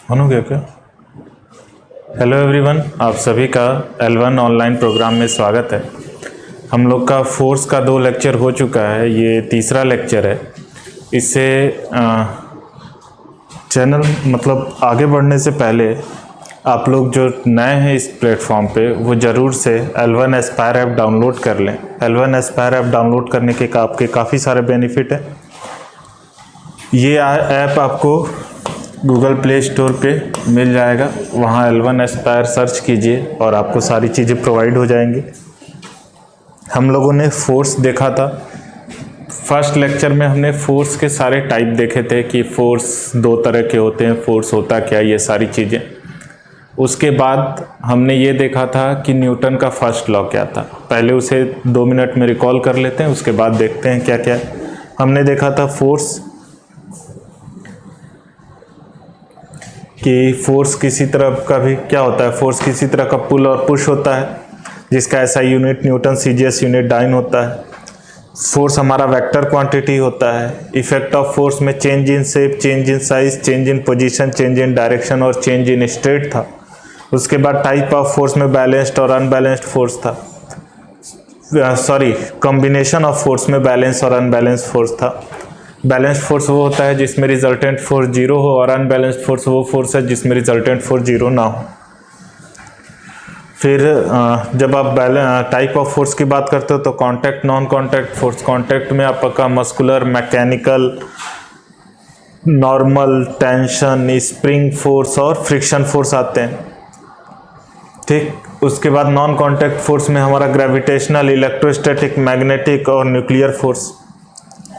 On हो गया क्या? हेलो एवरीवन, आप सभी का L1 ऑनलाइन प्रोग्राम में स्वागत है। हम लोग का फोर्स का 2 लेक्चर हो चुका है, ये तीसरा लेक्चर है। इससे चैनल मतलब आगे बढ़ने से पहले आप लोग जो नए हैं इस प्लेटफॉर्म पे वो ज़रूर से L1 एस्पायर ऐप डाउनलोड कर लें। L1 एस्पायर ऐप डाउनलोड करने के आपके काफ़ी सारे बेनिफिट हैं। ये ऐप आपको गूगल प्ले स्टोर पे मिल जाएगा, वहाँ L1 एस्पायर सर्च कीजिए और आपको सारी चीज़ें प्रोवाइड हो जाएंगी। हम लोगों ने फोर्स देखा था। फर्स्ट लेक्चर में हमने फोर्स के सारे टाइप देखे थे कि फोर्स 2 तरह के होते हैं, फोर्स होता क्या, ये सारी चीज़ें। उसके बाद हमने ये देखा था कि न्यूटन का फर्स्ट लॉ क्या था। पहले उसे 2 मिनट में रिकॉल कर लेते हैं, उसके बाद देखते हैं क्या क्या है। हमने देखा था फोर्स कि फोर्स किसी तरह का भी क्या होता है, फोर्स किसी तरह का पुल और पुश होता है, जिसका ऐसा unit newton, CGS unit dyne होता है। फोर्स हमारा वेक्टर क्वांटिटी होता है। इफेक्ट ऑफ फोर्स में change in shape, change in size, change in position, change in direction और चेंज इन स्टेट था। उसके बाद टाइप ऑफ फोर्स में बैलेंस्ड और अनबैलेंस्ड फोर्स था। कॉम्बिनेशन ऑफ फोर्स में बैलेंस और अनबैलेंस्ड फोर्स था। बैलेंस्ड फोर्स वो होता है जिसमें रिजल्टेंट फोर्स 0 हो, और अनबैलेंस्ड फोर्स वो फोर्स है जिसमें रिजल्टेंट फोर्स 0 ना हो। फिर जब आप टाइप ऑफ फोर्स की बात करते हो तो contact, non contact force. Contact में आपका muscular, mechanical, normal, tension, spring force और फ्रिक्शन फोर्स आते हैं। ठीक, उसके बाद नॉन कांटेक्ट फोर्स में हमारा ग्रेविटेशनल, इलेक्ट्रोस्टैटिक, मैग्नेटिक और न्यूक्लियर फोर्स।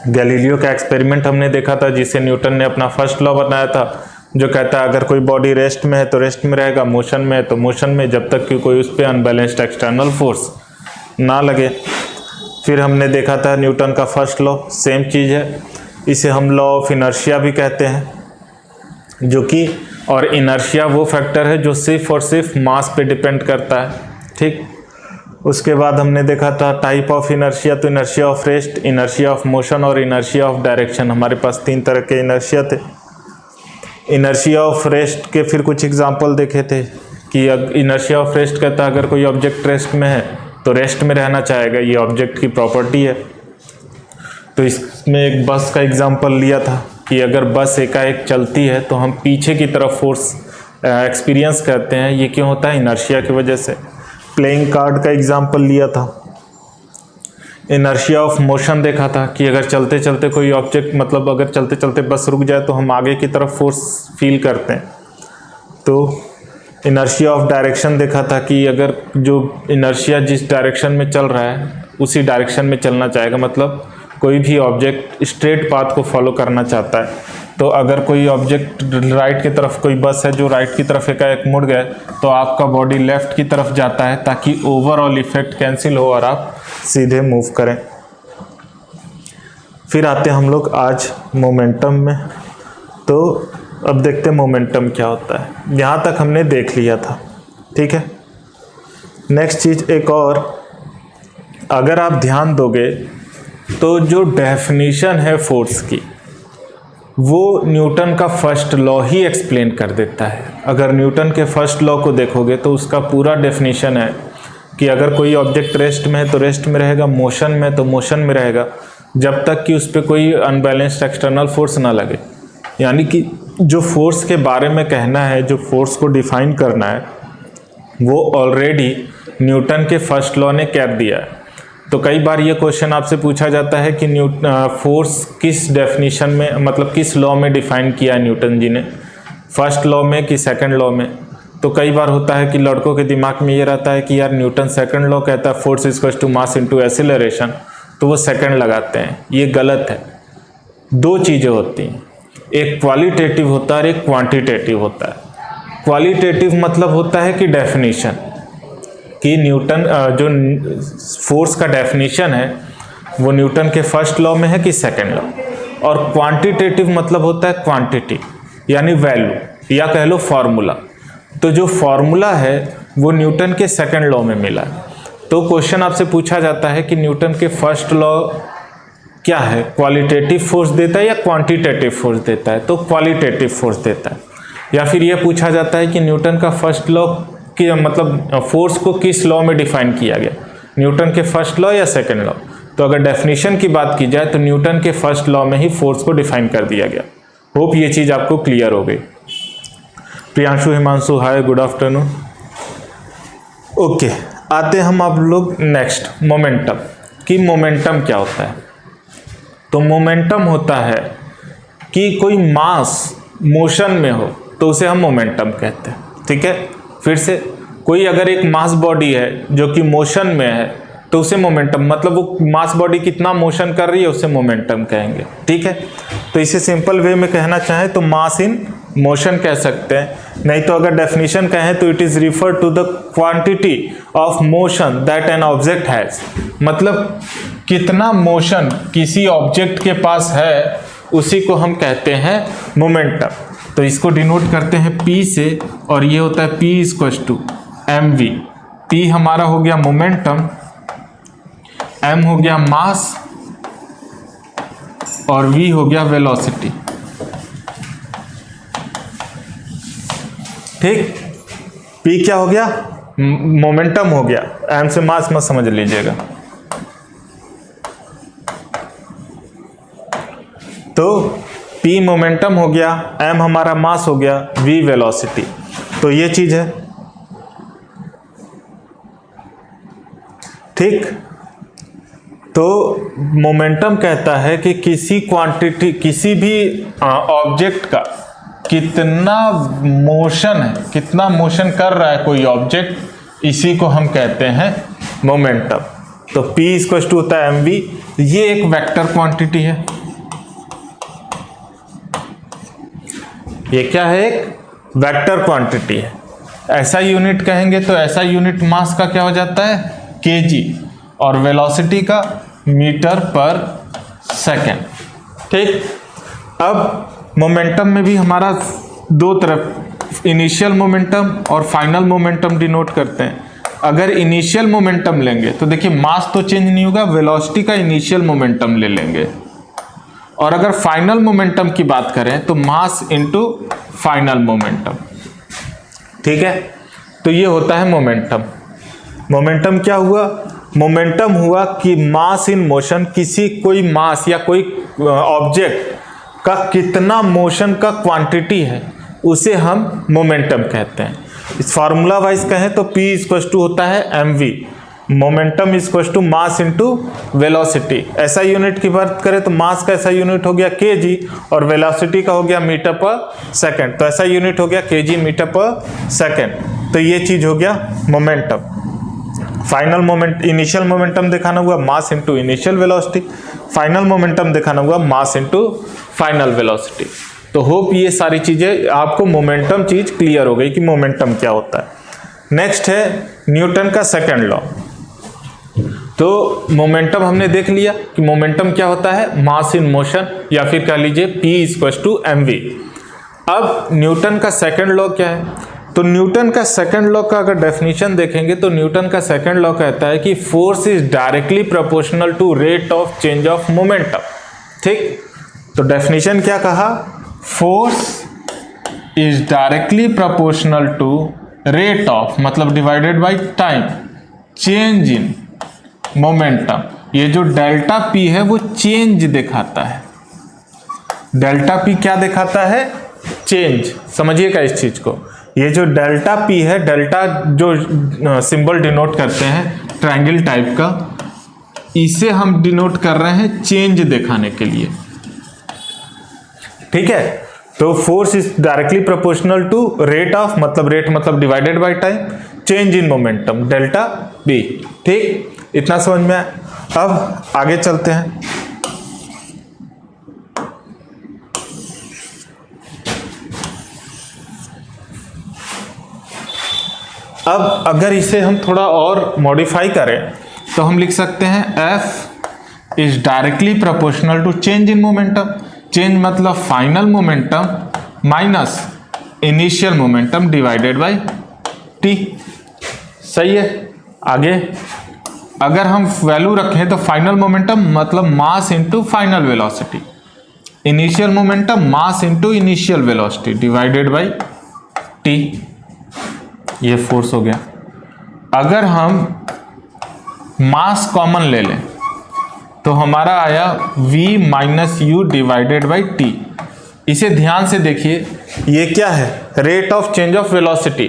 गैलीलियो का एक्सपेरिमेंट हमने देखा था, जिसे न्यूटन ने अपना फर्स्ट लॉ बनाया था, जो कहता है अगर कोई बॉडी रेस्ट में है तो रेस्ट में रहेगा, मोशन में है तो मोशन में, जब तक कि कोई उस पर अनबैलेंस्ड एक्सटर्नल फोर्स ना लगे। फिर हमने देखा था न्यूटन का फर्स्ट लॉ, सेम चीज़ है, इसे हम लॉ ऑफ इनर्शिया भी कहते हैं, जो कि और इनर्शिया वो फैक्टर है जो सिर्फ और सिर्फ मास पे डिपेंड करता है। ठीक, उसके बाद हमने देखा था टाइप ऑफ इनर्शिया, तो inertia of rest, inertia of motion और इनर्शिया ऑफ डायरेक्शन। हमारे पास 3 तरह के इनर्शिया थे। इनर्शिया ऑफ रेस्ट के फिर कुछ एग्जांपल देखे थे कि इनर्शिया ऑफ रेस्ट कहता है अगर कोई ऑब्जेक्ट रेस्ट में है तो रेस्ट में रहना चाहेगा, ये ऑब्जेक्ट की प्रॉपर्टी है। तो इसमें एक बस का एग्जांपल लिया था कि अगर बस एकाएक चलती है तो हम पीछे की तरफ फोर्स एक्सपीरियंस करते हैं। ये क्यों होता है? इनर्शिया की वजह से। प्लेइंग कार्ड का एग्जांपल लिया था। इनर्शिया ऑफ मोशन देखा था कि अगर चलते चलते कोई ऑब्जेक्ट, मतलब अगर चलते चलते बस रुक जाए तो हम आगे की तरफ फोर्स फील करते हैं। तो इनर्शिया ऑफ डायरेक्शन देखा था कि अगर जो इनर्शिया जिस डायरेक्शन में चल रहा है उसी डायरेक्शन में चलना चाहेगा, मतलब कोई भी ऑब्जेक्ट स्ट्रेट पाथ को फॉलो करना चाहता है। तो अगर कोई ऑब्जेक्ट राइट की तरफ, कोई बस है जो राइट की तरफ एकाएक मुड़ गए, तो आपका बॉडी लेफ्ट की तरफ जाता है ताकि ओवरऑल इफेक्ट कैंसिल हो और आप सीधे मूव करें। फिर आते हैं हम लोग आज मोमेंटम में। तो अब देखते हैं मोमेंटम क्या होता है। यहाँ तक हमने देख लिया था, ठीक है। नेक्स्ट चीज़ एक और, अगर आप ध्यान दोगे तो जो डेफिनेशन है फोर्स की वो न्यूटन का फर्स्ट लॉ ही एक्सप्लेन कर देता है। अगर न्यूटन के फर्स्ट लॉ को देखोगे तो उसका पूरा डेफिनेशन है कि अगर कोई ऑब्जेक्ट रेस्ट में है तो रेस्ट में रहेगा, मोशन में तो मोशन में रहेगा, जब तक कि उस पर कोई अनबैलेंस्ड एक्सटर्नल फोर्स ना लगे। यानी कि जो फोर्स के बारे में कहना है, जो फोर्स को डिफाइन करना है, वो ऑलरेडी न्यूटन के फर्स्ट लॉ ने कह दिया है। तो कई बार ये क्वेश्चन आपसे पूछा जाता है कि फोर्स किस डेफिनेशन में, मतलब किस लॉ में डिफाइन किया है न्यूटन जी ने, फर्स्ट लॉ में कि सेकंड लॉ में। तो कई बार होता है कि लड़कों के दिमाग में ये रहता है कि यार न्यूटन सेकंड लॉ कहता है force equals to mass into acceleration, तो वो सेकंड लगाते हैं। ये गलत है। 2 चीज़ें होती हैं, एक क्वालिटेटिव होता है और एक क्वांटिटेटिव होता है। क्वालिटेटिव मतलब होता है कि डेफिनेशन, कि न्यूटन जो फोर्स का डेफिनेशन है वो न्यूटन के फर्स्ट लॉ में है कि सेकंड लॉ। और क्वांटिटेटिव मतलब होता है क्वांटिटी, यानी वैल्यू या कह लो फॉर्मूला। तो जो फॉर्मूला है वो न्यूटन के सेकंड लॉ में मिला है। तो क्वेश्चन आपसे पूछा जाता है कि न्यूटन के फर्स्ट लॉ क्या है, क्वालिटेटिव फोर्स देता है या क्वांटिटेटिव फोर्स देता है? तो क्वालिटेटिव फोर्स देता है। या फिर ये पूछा जाता है कि न्यूटन का फर्स्ट लॉ की मतलब फोर्स को किस लॉ में डिफाइन किया गया, न्यूटन के फर्स्ट लॉ या सेकंड लॉ। तो अगर डेफिनेशन की बात की जाए तो न्यूटन के फर्स्ट लॉ में ही फोर्स को डिफाइन कर दिया गया। होप ये चीज़ आपको क्लियर हो गई। प्रियांशु, हिमांशु, हाय, गुड आफ्टरनून। ओके, आते हम आप लोग नेक्स्ट मोमेंटम कि मोमेंटम क्या होता है। तो मोमेंटम होता है कि कोई मास मोशन में हो तो उसे हम मोमेंटम कहते हैं। ठीक है, फिर से कोई अगर एक मास बॉडी है जो कि मोशन में है तो उसे मोमेंटम, मतलब वो मास बॉडी कितना मोशन कर रही है उसे मोमेंटम कहेंगे। ठीक है, तो इसे सिंपल वे में कहना चाहें तो मास इन मोशन कह सकते हैं, नहीं तो अगर डेफिनेशन कहें तो it is refer to the quantity of motion that an object has, मतलब कितना मोशन किसी ऑब्जेक्ट के पास है उसी को हम कहते हैं मोमेंटम। तो इसको डिनोट करते हैं P से, और ये होता है P equals to mv। P हमारा हो गया मोमेंटम, m हो गया मास और v हो गया वेलोसिटी। ठीक, P क्या हो गया, मोमेंटम हो गया, m से मास मत समझ लीजिएगा। तो P मोमेंटम हो गया, m हमारा मास हो गया, v वेलोसिटी। तो ये चीज है। ठीक, तो मोमेंटम कहता है कि किसी क्वांटिटी, किसी भी ऑब्जेक्ट का कितना मोशन है, कितना मोशन कर रहा है कोई ऑब्जेक्ट, इसी को हम कहते हैं मोमेंटम। तो P इक्वल टू होता है mv। ये एक वेक्टर क्वांटिटी है। ये क्या है, एक वेक्टर क्वांटिटी है। ऐसा यूनिट कहेंगे तो ऐसा यूनिट मास का क्या हो जाता है, kg, और वेलोसिटी का मीटर पर सेकेंड। ठीक, अब मोमेंटम में भी हमारा दो तरफ इनिशियल मोमेंटम और फाइनल मोमेंटम डिनोट करते हैं। अगर इनिशियल मोमेंटम लेंगे तो देखिए मास तो चेंज नहीं होगा, वेलोसिटी का इनिशियल मोमेंटम ले लेंगे। और अगर फाइनल मोमेंटम की बात करें तो मास इनटू फाइनल मोमेंटम। ठीक है, तो ये होता है मोमेंटम। मोमेंटम क्या हुआ, मोमेंटम हुआ कि मास इन मोशन, किसी कोई मास या कोई ऑब्जेक्ट का कितना मोशन का क्वांटिटी है उसे हम मोमेंटम कहते हैं। इस फार्मूला वाइज कहें तो P इक्वल टू होता है mv, momentum equal to mass into velocity. ऐसा यूनिट की बात करें तो मास का ऐसा यूनिट हो गया kg और वेलोसिटी का हो गया मीटर पर सेकंड। तो ऐसा यूनिट हो गया kg मीटर पर सेकंड। तो ये चीज हो गया momentum. Final moment, initial momentum दिखाना हुआ मास into initial velocity, final momentum दिखाना हुआ मास इनटू फाइनल वेलोसिटी। तो होप ये सारी चीजें आपको मोमेंटम चीज क्लियर हो गई कि मोमेंटम क्या होता है। नेक्स्ट है न्यूटन का सेकंड लॉ। तो मोमेंटम हमने देख लिया कि मोमेंटम क्या होता है, मास इन मोशन, या फिर कह लीजिए P इक्वल टू mv। अब न्यूटन का सेकंड लॉ क्या है, तो न्यूटन का सेकंड लॉ का अगर डेफिनेशन देखेंगे तो न्यूटन का सेकंड लॉ कहता है कि force is directly proportional to rate of change of momentum. ठीक, तो डेफिनेशन क्या कहा, force is directly proportional to rate of, मतलब divided by time, change in momentum. ये जो डेल्टा P है वो चेंज दिखाता है। डेल्टा P क्या दिखाता है, चेंज। समझिएगा इस चीज को, ये जो डेल्टा P है, डेल्टा जो सिंबल डिनोट करते हैं ट्रायंगल टाइप का, इसे हम डिनोट कर रहे हैं चेंज दिखाने के लिए। ठीक है, तो force is directly proportional to rate of, मतलब रेट मतलब divided by time, change in momentum delta P। ठीक, इतना समझ में आया। अब आगे चलते हैं। अब अगर इसे हम थोड़ा और मॉडिफाई करें तो हम लिख सकते हैं F is directly proportional to change in momentum. Change मतलब final momentum minus initial momentum divided by T। सही है। आगे अगर हम वैल्यू रखें तो फाइनल मोमेंटम मतलब मास into final velocity, initial momentum mass into initial velocity divided by T, ये फोर्स हो गया। अगर हम मास कॉमन ले लें तो हमारा आया v minus you divided by T. इसे ध्यान से देखिए, ये क्या है, rate of change of velocity.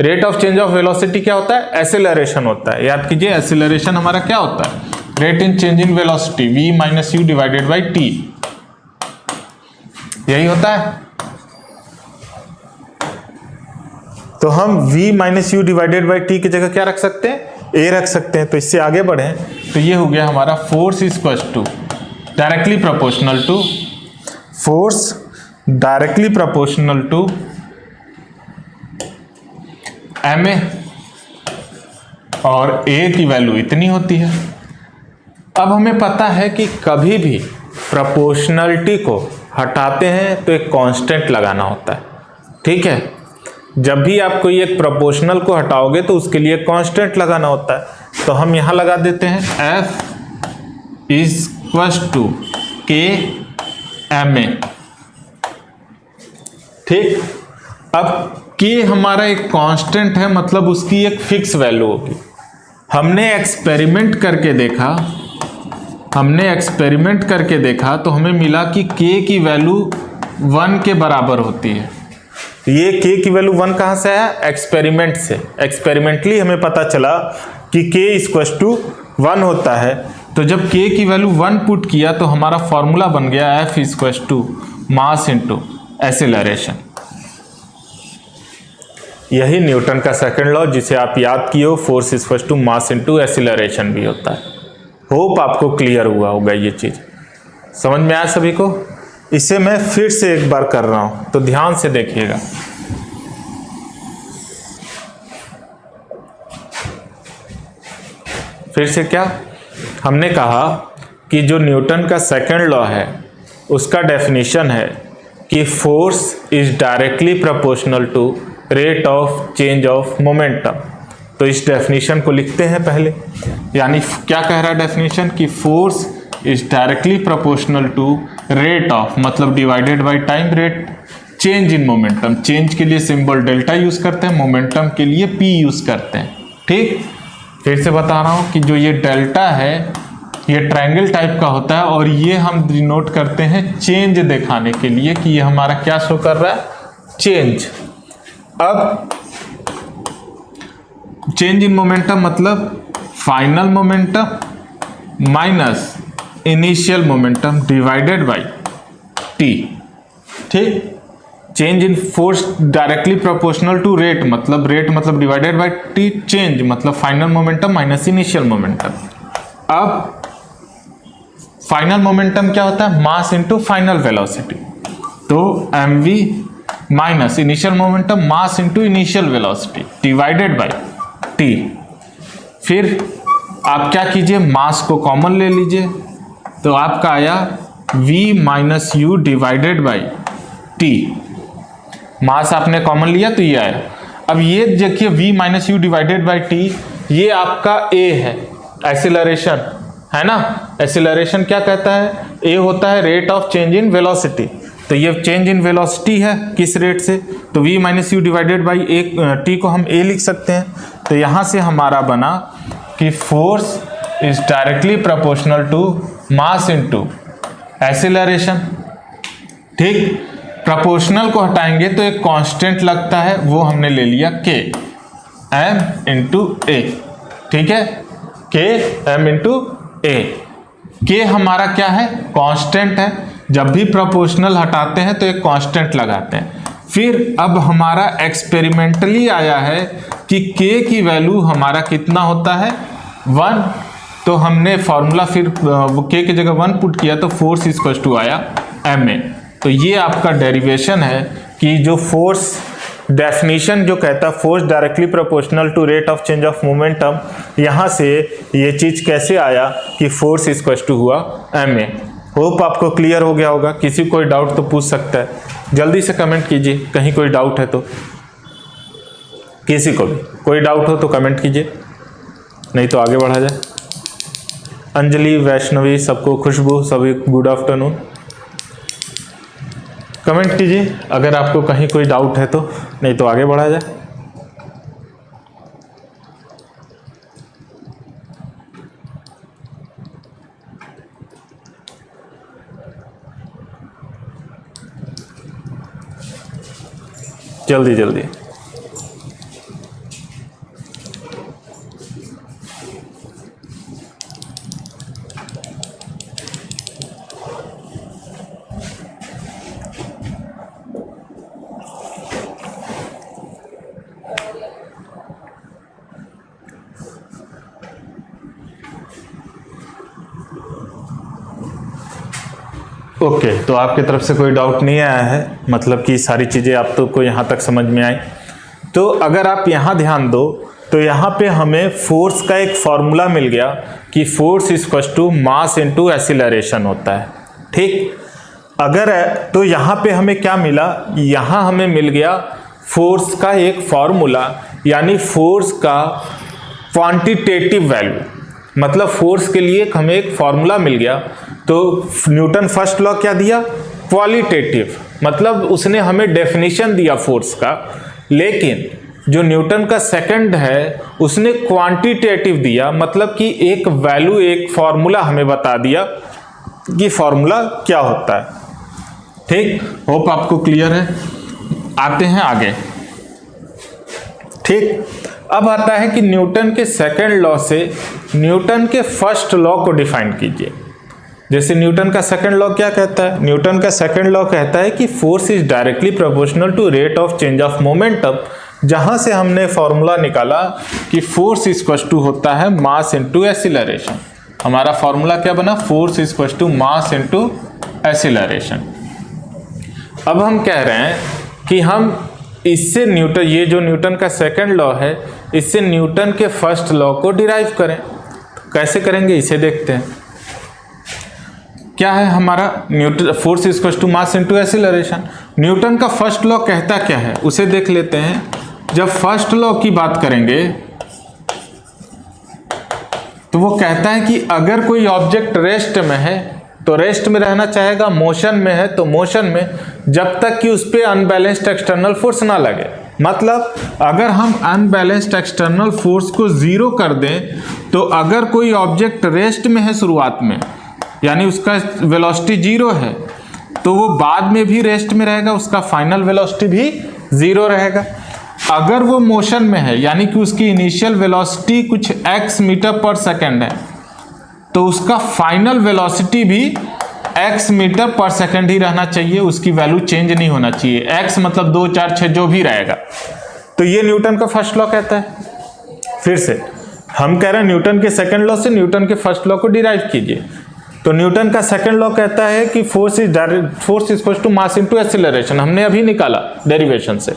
Rate of change of velocity क्या होता है, एसिलरेशन होता है। याद कीजिए, एसिलरेशन हमारा क्या होता है, rate in change in velocity v minus you divided by T, यही होता है। तो हम v minus you divided by T की जगह क्या रख सकते हैं, a रख सकते हैं। तो इससे आगे बढ़े तो ये हो गया हमारा force equals to directly proportional to, force directly proportional to ma, और a की वैल्यू इतनी होती है। अब हमें पता है कि कभी भी प्रोपोर्शनलिटी को हटाते हैं तो एक कांस्टेंट लगाना होता है, ठीक है। जब भी आप कोई एक प्रोपोर्शनल को हटाओगे तो उसके लिए कांस्टेंट लगाना होता है। तो हम यहां लगा देते हैं F इक्वल्स टू के एम ए, ठीक। अब के हमारा एक कांस्टेंट है, मतलब उसकी एक फिक्स वैल्यू होगी। हमने एक्सपेरिमेंट करके देखा तो हमें मिला कि के की वैल्यू 1 के बराबर होती है। ये k की वैल्यू 1 कहाँ से है, एक्सपेरिमेंट से। एक्सपेरिमेंटली हमें पता चला कि k इक्वल्स टू 1 होता है। तो जब k की वैल्यू 1 पुट किया तो हमारा फॉर्मूला बन गया F equals to mass into acceleration. यही न्यूटन का सेकंड लॉ, जिसे आप याद किए हो, force equals to mass into acceleration भी होता है। होप आपको क्लियर हुआ होगा, ये चीज समझ में आया सभी को। इसे मैं फिर से एक बार कर रहा हूं, तो ध्यान से देखिएगा। फिर से क्या हमने कहा कि जो न्यूटन का सेकंड लॉ है उसका डेफिनेशन है कि force is directly proportional to rate of change of momentum. तो इस डेफिनेशन को लिखते हैं पहले। यानी क्या कह रहा है डेफिनेशन, कि force is directly proportional to rate of, मतलब divided by time, rate change in momentum. Change के लिए सिंबल डेल्टा यूज करते हैं, मोमेंटम के लिए p यूज करते हैं, ठीक। फिर से बता रहा हूं कि जो ये डेल्टा है ये ट्रायंगल टाइप का होता है, और ये हम डिनोट करते हैं चेंज दिखाने के लिए कि ये हमारा क्या शो कर रहा है, चेंज। अब चेंज इन मोमेंटम मतलब final momentum minus initial momentum divided by T, ठीक। Change in force directly proportional to rate मतलब डिवाइडेड बाय टी, चेंज मतलब final momentum minus initial momentum. अब फाइनल मोमेंटम क्या होता है, मास इनटू फाइनल वेलोसिटी। तो mv minus initial momentum mass into initial velocity divided by T. फिर आप क्या कीजिए, मास को कॉमन ले लीजिए, तो आपका आया v minus you divided by T. Mass आपने कॉमन लिया तो ये आया। अब ये देखिए v minus you divided by T, ये आपका a है, एसिलरेशन है ना। एसिलरेशन क्या कहता है, a होता है rate of change in velocity. तो ये चेंज इन वेलोसिटी है, किस रेट से, तो v minus you divided by T को हम a लिख सकते हैं। तो यहाँ से हमारा बना कि force is directly proportional to mass into acceleration, ठीक। प्रोपोर्शनल को हटाएंगे तो एक कांस्टेंट लगता है, वो हमने ले लिया k m इंटू ए, ठीक है, k m इंटू ए। k हमारा क्या है, कांस्टेंट है। जब भी प्रोपोर्शनल हटाते हैं तो एक कांस्टेंट लगाते हैं। फिर अब हमारा एक्सपेरिमेंटली आया है कि k की वैल्यू हमारा कितना होता है, 1। तो हमने फॉर्मूला फिर k की जगह 1 पुट किया तो फोर्स इक्वल्स टू आया ma। तो ये आपका डेरिवेशन है कि जो फोर्स डेफिनेशन जो कहता है force directly proportional to rate of change of momentum, यहाँ से ये चीज़ कैसे आया कि फोर्स इक्वल्स टू हुआ ma। होप आपको क्लियर हो गया होगा। किसी कोई डाउट तो पूछ सकता है, जल्दी से कमेंट कीजिए कहीं कोई डाउट है तो। किसी को भी कोई डाउट हो तो कमेंट कीजिए, नहीं तो आगे बढ़ा जाए। अंजलि, वैष्णवी, सबको खुशबू, सभी गुड आफ्टरनून। कमेंट कीजिए अगर आपको कहीं कोई डाउट है तो, नहीं तो आगे बढ़ा जाए। जल्दी जल्दी। ओके, तो आपकी तरफ से कोई डाउट नहीं आया है, मतलब कि सारी चीज़ें आप तो को यहाँ तक समझ में आई। तो अगर आप यहाँ ध्यान दो तो यहाँ पे हमें फोर्स का एक फॉर्मूला मिल गया कि force equals to mass into acceleration होता है, ठीक। अगर तो यहाँ पे हमें क्या मिला, यहाँ हमें मिल गया फोर्स का एक फॉर्मूला, यानी फोर्स का क्वांटिटेटिव वैल्यू, मतलब फोर्स के लिए हमें एक फॉर्मूला मिल गया। तो न्यूटन फर्स्ट लॉ क्या दिया, क्वालिटेटिव, मतलब उसने हमें डेफिनेशन दिया फोर्स का, लेकिन जो न्यूटन का सेकंड है उसने क्वांटिटेटिव दिया, मतलब कि एक वैल्यू, एक फॉर्मूला हमें बता दिया कि फॉर्मूला क्या होता है, ठीक। होप आपको क्लियर है। आते हैं आगे, ठीक। अब आता है कि न्यूटन के सेकंड लॉ से न्यूटन के फर्स्ट लॉ को डिफाइन कीजिए। जैसे न्यूटन का सेकंड लॉ क्या कहता है, न्यूटन का सेकंड लॉ कहता है कि force is directly proportional to rate of change of momentum, जहां से हमने फॉर्मूला निकाला कि फोर्स इक्वल टू होता है मास इनटू एक्सीलरेशन। हमारा फॉर्मूला क्या बना, force equal to mass into acceleration. अब हम कह रहे हैं कि हम इससे न्यूटन, ये जो न्यूटन का सेकंड लॉ है, इससे न्यूटन के फर्स्ट लॉ को डिराइव करें। कैसे करेंगे इसे देखते हैं। क्या है हमारा, Newton force equal to mass into acceleration. Newton का फर्स्ट लॉ कहता क्या है उसे देख लेते हैं। जब फर्स्ट लॉ की बात करेंगे तो वो कहता है कि अगर कोई ऑब्जेक्ट रेस्ट में है तो रेस्ट में रहना चाहेगा, मोशन में है तो मोशन में, जब तक कि उस पर अनबैलेंस्ड एक्सटर्नल फोर्स ना लगे। मतलब अगर हम अनबैलेंस्ड एक्सटर्नल फोर्स को जीरो कर दें तो अगर कोई ऑब्जेक्ट रेस्ट में है शुरुआत में, यानी उसका वेलोसिटी जीरो है, तो वो बाद में भी रेस्ट में रहेगा, उसका फाइनल वेलोसिटी भी जीरो रहेगा। अगर वो मोशन में है, यानी कि उसकी इनिशियल वेलोसिटी कुछ x मीटर पर सेकंड है, तो उसका फाइनल वेलोसिटी भी x मीटर पर सेकंड ही रहना चाहिए, उसकी वैल्यू चेंज नहीं होना चाहिए। x मतलब 2, 4, 6 जो भी रहेगा। तो ये न्यूटन का फर्स्ट लॉ कहता है। फिर से हम कह रहे हैं न्यूटन के सेकंड लॉ से न्यूटन के फर्स्ट लॉ को डिराइव कीजिए। तो न्यूटन का सेकंड लॉ कहता है कि force equal to mass into acceleration, हमने अभी निकाला डेरिवेशन से।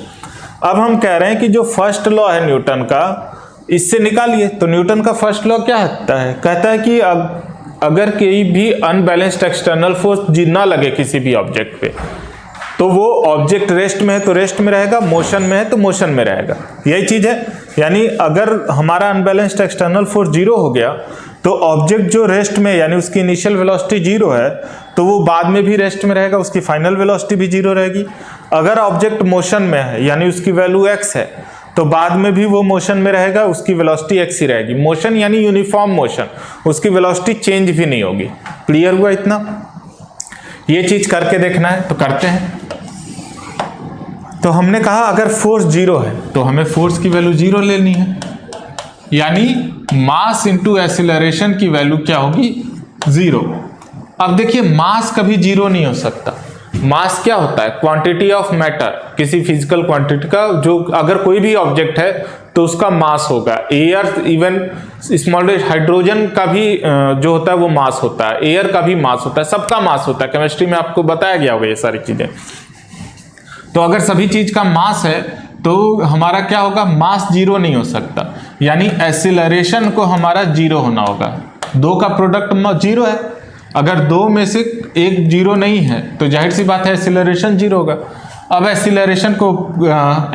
अब हम कह रहे हैं कि जो फर्स्ट लॉ है न्यूटन का, इससे निकालिए। तो न्यूटन का फर्स्ट लॉ क्या कहता है कि अगर कोई भी अनबैलेंस्ड एक्सटर्नल फोर्स ना लगे किसी भी ऑब्जेक्ट पे, तो वो ऑब्जेक्ट रेस्ट में है तो रेस्ट में रहेगा, मोशन में है तो मोशन में रहेगा। यही चीज है, यानी अगर हमारा अनबैलेंस्ड एक्सटर्नल फोर्स जीरो हो गया तो ऑब्जेक्ट जो रेस्ट में, यानी उसकी इनिशियल वेलोसिटी जीरो है, तो वो बाद में भी रेस्ट में रहेगा, उसकी फाइनल वेलोसिटी भी जीरो रहेगी। अगर ऑब्जेक्ट मोशन में है, यानी उसकी वैल्यू x है, तो बाद में भी वो मोशन में रहेगा, उसकी वेलोसिटी x ही रहेगी। मोशन यानी यूनिफॉर्म मोशन, उसकी वेलोसिटी चेंज भी नहीं होगी। क्लियर हुआ इतना? ये चीज करके देखना है तो करते हैं। तो हमने कहा अगर फोर्स जीरो है तो हमें फोर्स की वैल्यू जीरो लेनी है, यानी मास इंटू एक्सीलरेशन की वैल्यू क्या होगी, जीरो। अब देखिए मास कभी जीरो नहीं हो सकता। मास क्या होता है, क्वांटिटी ऑफ मैटर, किसी फिजिकल क्वांटिटी का, जो अगर कोई भी ऑब्जेक्ट है तो उसका मास होगा। एयर, इवन स्मॉल हाइड्रोजन का भी जो होता है वो मास होता है, एयर का भी मास होता है, सबका मास होता है। केमिस्ट्री में आपको बताया गया होगा ये सारी चीजें। तो अगर सभी चीज का मास है तो हमारा क्या होगा, मास जीरो नहीं हो सकता, यानी एक्सीलरेशन को हमारा जीरो होना होगा। दो का प्रोडक्ट जीरो है, अगर दो में से एक जीरो नहीं है तो जाहिर सी बात है एक्सीलरेशन जीरो होगा। अब एक्सीलरेशन को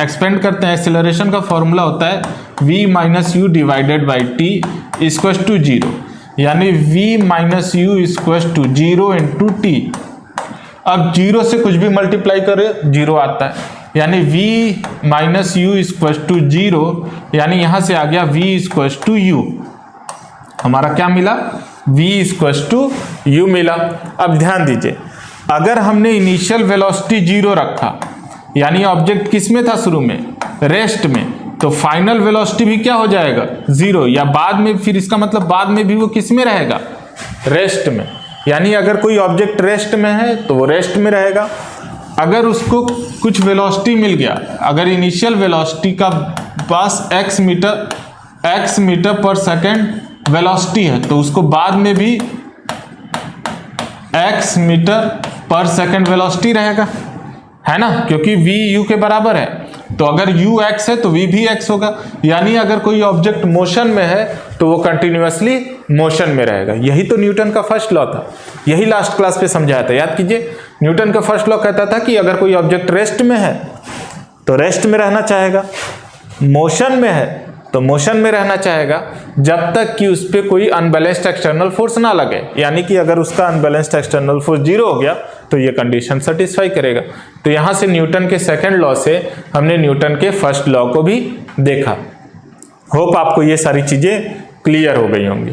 एक्सपेंड करते हैं। एक्सीलरेशन का फॉर्मूला होता है v minus you divided by t equal to zero, यानी v minus u equal to zero into t. अब जीरो से कुछ भी मल्टीप्लाई करे जीरो आता है, यानी v minus u equal to zero, यानी यहां से आ गया v इक्वल टू यू। हमारा क्या मिला? v इक्वल टू यू मिला। अब ध्यान दीजिए, अगर हमने इनिशियल वेलोसिटी जीरो रखा, यानी ऑब्जेक्ट किस में था शुरू में? रेस्ट में, तो फाइनल वेलोसिटी भी क्या हो जाएगा? जीरो, या बाद में, फिर इसका मतलब बाद में भी वो किस में रहेगा? रेस्ट में। यानी अगर कोई ऑब्जेक्ट रेस्ट में है तो वो रेस्ट में रहेगा। अगर उसको कुछ वेलोसिटी मिल गया, अगर इनिशियल वेलोसिटी का पास x मीटर पर सेकेंड वेलोसिटी है, तो उसको बाद में भी x मीटर पर सेकेंड वेलोसिटी रहेगा, है ना, क्योंकि v u के बराबर है। तो अगर u x है तो v भी x होगा। यानी अगर कोई ऑब्जेक्ट मोशन में है तो वो कंटिन्यूअसली मोशन में रहेगा। यही तो न्यूटन का फर्स्ट लॉ था, यही लास्ट क्लास पे समझाया था, याद कीजिए। न्यूटन का फर्स्ट लॉ कहता था कि अगर कोई ऑब्जेक्ट रेस्ट में है तो रेस्ट में रहना चाहेगा, मोशन में है तो मोशन में रहना चाहेगा, जब तक कि उस पर कोई अनबैलेंस्ड एक्सटर्नल फोर्स ना लगे। यानी कि अगर उसका अनबैलेंस्ड एक्सटर्नल फोर्स जीरो हो गया तो ये कंडीशन सेटिस्फाई करेगा। तो यहां से न्यूटन के सेकंड लॉ से हमने न्यूटन के फर्स्ट लॉ को भी देखा। होप आपको ये सारी चीजें क्लियर हो गई होंगी,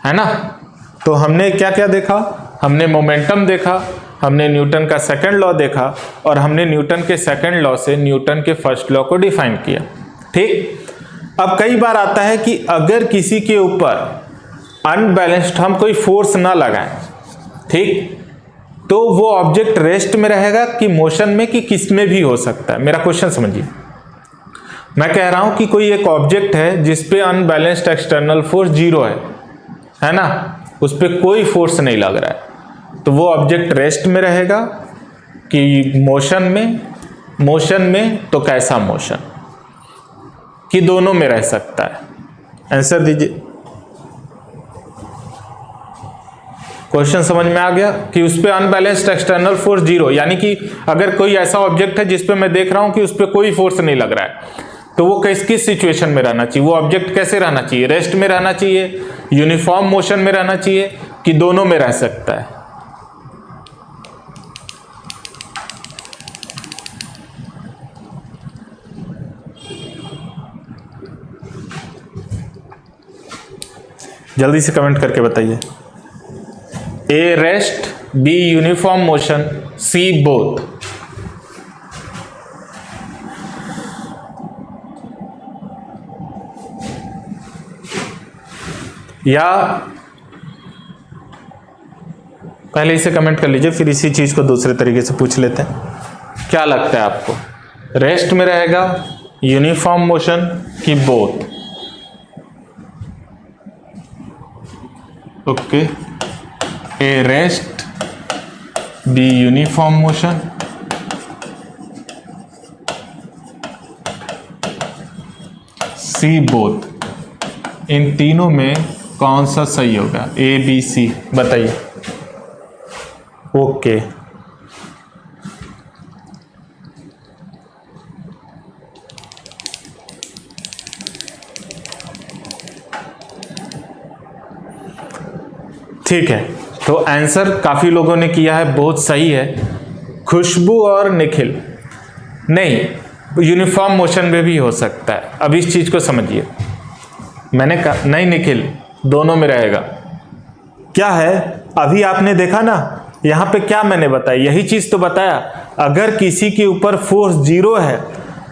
है ना। तो हमने क्या क्या देखा? हमने मोमेंटम देखा, हमने न्यूटन का सेकंड लॉ देखा, और हमने न्यूटन के सेकंड लॉ से न्यूटन के फर्स्ट लॉ को डिफाइन किया। ठीक। अब कई बार आता है कि अगर किसी के ऊपर अनबैलेंस्ड हम कोई फोर्स ना लगाएं, ठीक, तो वो ऑब्जेक्ट रेस्ट में रहेगा कि मोशन में, कि किस में भी हो सकता है। मेरा क्वेश्चन समझिए, मैं कह रहा हूं कि कोई एक ऑब्जेक्ट है जिसपे अनबैलेंस्ड एक्सटर्नल फोर्स जीरो है ना, उस पर कोई फोर्स नहीं लग रहा है, तो वो ऑब्जेक्ट रेस्ट में रहेगा कि मोशन में? मोशन में तो कैसा मोशन, कि दोनों में रह सकता है? आंसर दीजिए। क्वेश्चन समझ में आ गया कि उस पर अनबैलेंस्ड एक्सटर्नल फोर्स जीरो, यानी कि अगर कोई ऐसा ऑब्जेक्ट है जिसपे मैं देख रहा हूं कि उस पर कोई फोर्स नहीं लग रहा है, तो वो किस सिचुएशन में रहना चाहिए? वो ऑब्जेक्ट कैसे रहना चाहिए? रेस्ट में रहना चाहिए, यूनिफॉर्म मोशन में रहना चाहिए, कि दोनों में रह सकता है? जल्दी से कमेंट करके बताइए। A rest, B uniform motion, C both. या पहले इसे कमेंट कर लीजिए, फिर इसी चीज को दूसरे तरीके से पूछ लेते हैं। क्या लगता है आपको, रेस्ट में रहेगा, यूनिफॉर्म मोशन, कि both? Okay, A rest, B uniform motion, C both. इन तीनों में कौन सा सही होगा? ए बी सी बताइए। ओके, ठीक है। तो आंसर काफी लोगों ने किया है, बहुत सही है। खुशबू और निखिल, नहीं, यूनिफॉर्म मोशन में भी हो सकता है। अब इस चीज को समझिए, मैंने कहा नहीं निखिल, दोनों में रहेगा। क्या है, अभी आपने देखा ना, यहां पे क्या मैंने बताया, यही चीज तो बताया। अगर किसी के ऊपर फोर्स जीरो है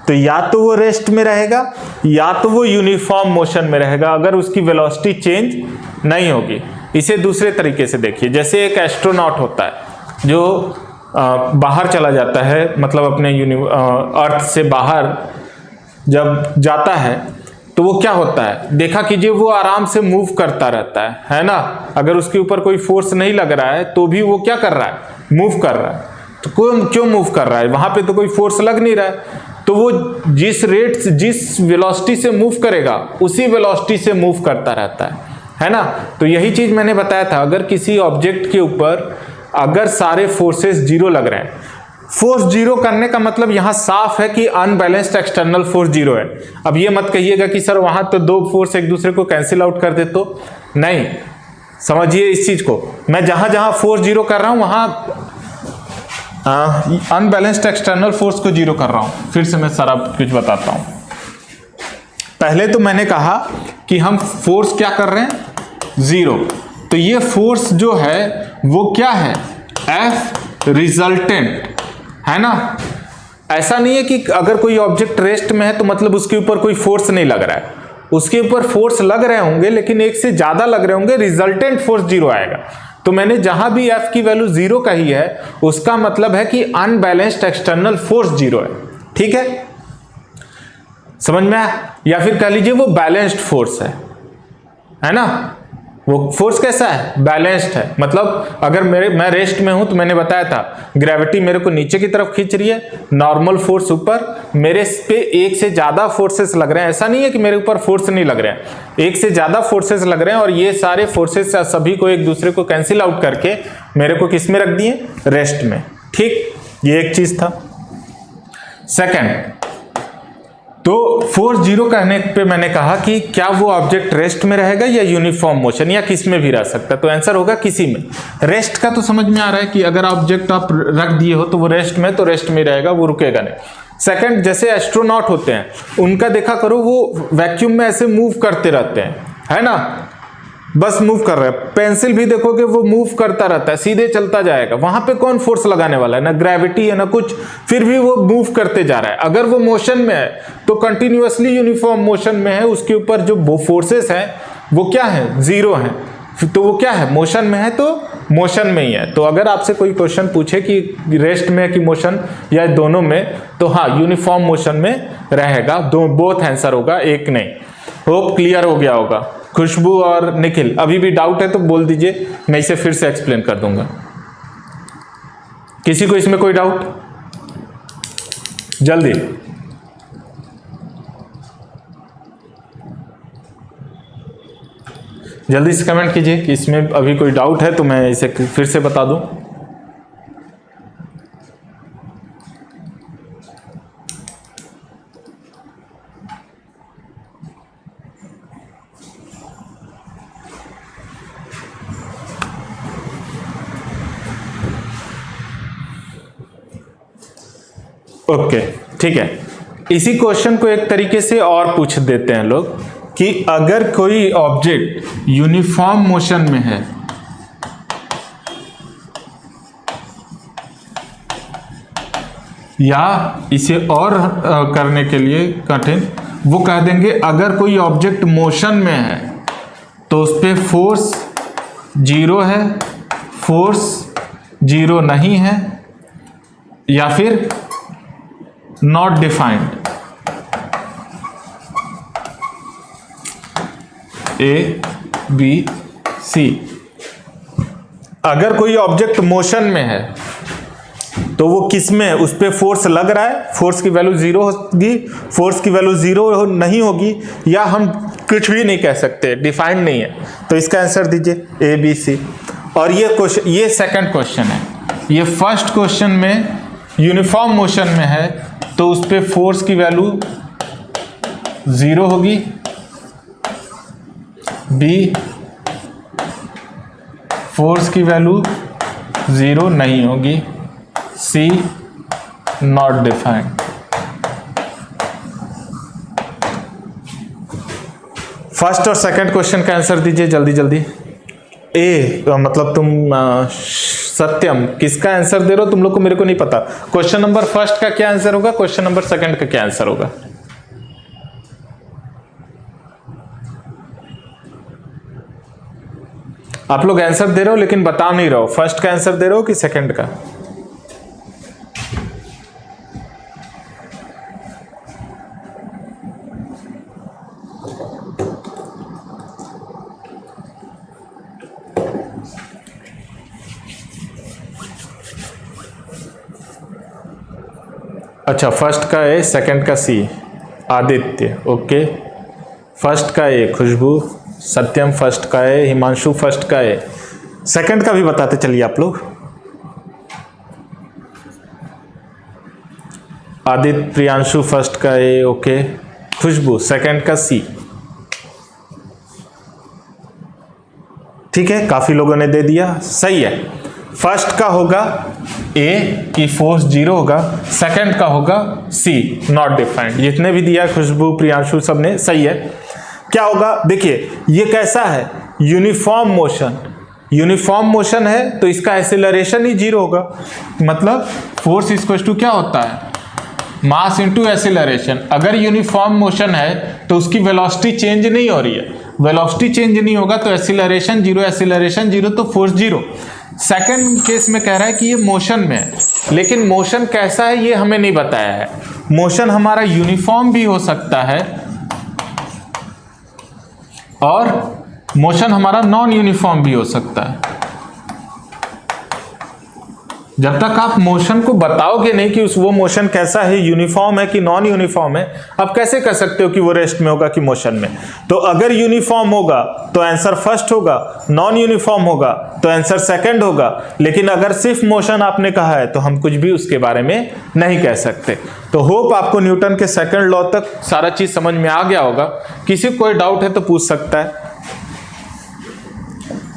तो या तो वो रेस्ट में रहेगा या तो वो यूनिफॉर्म मोशन में रहेगा, अगर उसकी वेलोसिटी चेंज नहीं होगी। इसे दूसरे तरीके से देखिए, जैसे एक एस्ट्रोनॉट होता है जो बाहर चला जाता है, मतलब अपने अर्थ से बाहर जब जाता है तो वो क्या होता है, देखा कीजिए, वो आराम से मूव करता रहता है ना। अगर उसके ऊपर कोई फोर्स नहीं लग रहा है तो भी वो क्या कर रहा है, मूव कर रहा है। तो क्यों मूव कर रहा है, वहां पे तो कोई फोर्स लग नहीं रहा है, तो वो जिस रेट से, जिस वेलोसिटी से मूव करेगा उसी वेलोसिटी से मूव करता रहता है ना। तो यही चीज मैंने बताया था, अगर किसी ऑब्जेक्ट के ऊपर अगर सारे फोर्सेस जीरो लग रहे हैं, फोर्स जीरो करने का मतलब यहां साफ है कि अनबैलेंस्ड एक्सटर्नल फोर्स जीरो है। अब ये मत कहिएगा कि सर वहां तो दो फोर्स एक दूसरे को कैंसिल आउट कर दे, तो नहीं, समझिए इस चीज को। मैं जहां जहां फोर्स जीरो कर रहा हूं वहां अनबैलेंस्ड एक्सटर्नल फोर्स को जीरो कर रहा हूं। फिर से मैं सारा कुछ बताता हूं। पहले तो मैंने कहा कि हम फोर्स क्या कर रहे हैं, जीरो। तो ये फोर्स जो है वो क्या है, एफ रिजल्टेंट है ना। ऐसा नहीं है कि अगर कोई ऑब्जेक्ट रेस्ट में है तो मतलब उसके ऊपर कोई फोर्स नहीं लग रहा है, उसके ऊपर फोर्स लग रहे होंगे लेकिन एक से ज्यादा लग रहे होंगे, रिजल्टेंट फोर्स जीरो आएगा। तो मैंने जहां भी एफ की वैल्यू जीरो कही है उसका मतलब है कि अनबैलेंस्ड एक्सटर्नल फोर्स जीरो है। ठीक है, समझ में आया? या फिर कह लीजिए वो बैलेंस्ड फोर्स है ना। वो फोर्स कैसा है, बैलेंस्ड है। मतलब अगर मैं रेस्ट में हूं तो मैंने बताया था ग्रेविटी मेरे को नीचे की तरफ खींच रही है, नॉर्मल फोर्स ऊपर, मेरे पे एक से ज्यादा फोर्सेस लग रहे हैं। ऐसा नहीं है कि मेरे ऊपर फोर्स नहीं लग रहे हैं, एक से ज्यादा फोर्सेस लग रहे हैं और ये सारे फोर्सेस सभी को एक दूसरे को कैंसिल आउट करके मेरे को किस में रख दिए, रेस्ट में। ठीक, ये एक चीज था। सेकेंड, तो फोर्स जीरो कहने पे मैंने कहा कि क्या वो ऑब्जेक्ट रेस्ट में रहेगा या यूनिफॉर्म मोशन या किस में भी रह सकता है, तो आंसर होगा किसी में। रेस्ट का तो समझ में आ रहा है कि अगर ऑब्जेक्ट आप रख दिए हो तो वो रेस्ट में, तो रेस्ट में रहेगा, वो रुकेगा नहीं। सेकंड, जैसे एस्ट्रोनॉट होते हैं उनका देखा करो, वो वैक्यूम में ऐसे मूव करते रहते हैं, है ना, बस मूव कर रहे हैं। पेंसिल भी देखोगे वो मूव करता रहता है, सीधे चलता जाएगा, वहां पे कौन फोर्स लगाने वाला है, ना ग्रेविटी है ना कुछ, फिर भी वो मूव करते जा रहा है। अगर वो मोशन में है तो कंटिन्यूअसली यूनिफॉर्म मोशन में है, उसके ऊपर जो फोर्सेस हैं वो क्या है, जीरो है। तो वो क्या है, मोशन में है, तो मोशन में ही है। तो अगर आपसे कोई क्वेश्चन पूछे कि रेस्ट में कि मोशन या दोनों में, तो हाँ यूनिफॉर्म मोशन में रहेगा, दो बोथ आंसर होगा, एक नहीं। होप क्लियर हो गया होगा। खुशबू और निखिल, अभी भी डाउट है तो बोल दीजिए, मैं इसे फिर से एक्सप्लेन कर दूंगा। किसी को इसमें कोई डाउट, जल्दी जल्दी से कमेंट कीजिए कि इसमें अभी कोई डाउट है तो मैं इसे फिर से बता दूं। ओके, ठीक है। इसी क्वेश्चन को एक तरीके से और पूछ देते हैं लोग कि अगर कोई ऑब्जेक्ट यूनिफॉर्म मोशन में है या इसे और करने के लिए कठिन, वो कह देंगे अगर कोई ऑब्जेक्ट मोशन में है तो उस पर फोर्स जीरो है, फोर्स जीरो नहीं है, या फिर not defined. A B C. अगर कोई ऑब्जेक्ट मोशन में है तो वो किस में, उस पर फोर्स लग रहा है, फोर्स की वैल्यू जीरो होगी, फोर्स की वैल्यू जीरो नहीं होगी, या हम कुछ भी नहीं कह सकते, डिफाइंड नहीं है। तो इसका आंसर दीजिए ए बी सी। और ये क्वेश्चन, ये सेकंड क्वेश्चन है। ये फर्स्ट क्वेश्चन में यूनिफॉर्म मोशन में है तो उस पर फोर्स की वैल्यू जीरो होगी, बी फोर्स की वैल्यू जीरो नहीं होगी, सी नॉट डिफाइंड। फर्स्ट और सेकंड क्वेश्चन का आंसर दीजिए जल्दी जल्दी। ए मतलब तुम सत्यम, किसका आंसर दे रहे हो तुम लोग को, मेरे को नहीं पता। क्वेश्चन नंबर फर्स्ट का क्या आंसर होगा, क्वेश्चन नंबर सेकंड का क्या आंसर होगा? आप लोग आंसर दे रहे हो लेकिन बता नहीं रहे हो, फर्स्ट का आंसर दे रहे हो कि सेकंड का? अच्छा, फर्स्ट का ए, सेकंड का सी। आदित्य ओके, फर्स्ट का ए खुशबू, सत्यम फर्स्ट का ए, हिमांशु फर्स्ट का ए। सेकंड का भी बताते चलिए आप लोग। आदित्य प्रियांशु फर्स्ट का ए ओके, खुशबू सेकंड का सी। ठीक है, काफी लोगों ने दे दिया, सही है। फर्स्ट का होगा ए की फोर्स 0 होगा, सेकंड का होगा सी नॉट डिफाइंड। जितने भी दिया खुशबू प्रियांशु सब ने सही है। क्या होगा देखिए, ये कैसा है, यूनिफॉर्म मोशन। यूनिफॉर्म मोशन है तो इसका एक्सेलरेशन ही 0 होगा, मतलब फोर्स इक्वल टू क्या होता है, मास इंटू एक्सेलरेशन। अगर यूनिफॉर्म मोशन है तो उसकी वेलोसिटी चेंज नहीं हो रही है, वेलोसिटी चेंज नहीं होगा तो एक्सेलरेशन 0, एक्सेलरेशन 0 तो फोर्स 0। सेकंड केस में कह रहा है कि ये मोशन में है, लेकिन मोशन कैसा है ये हमें नहीं बताया है। मोशन हमारा यूनिफॉर्म भी हो सकता है और मोशन हमारा नॉन यूनिफॉर्म भी हो सकता है। जब तक आप मोशन को बताओगे नहीं कि वो मोशन कैसा है, यूनिफॉर्म है कि नॉन यूनिफॉर्म है, आप कैसे कह सकते हो कि वो रेस्ट में होगा कि मोशन में। तो अगर यूनिफॉर्म होगा तो आंसर फर्स्ट होगा, नॉन यूनिफॉर्म होगा तो आंसर सेकंड होगा। लेकिन अगर सिर्फ मोशन आपने कहा है तो हम कुछ भी उसके बारे में नहीं कह सकते। तो होप आपको न्यूटन के सेकंड लॉ तक सारा चीज समझ में आ गया होगा। किसी को कोई डाउट है तो पूछ सकता है,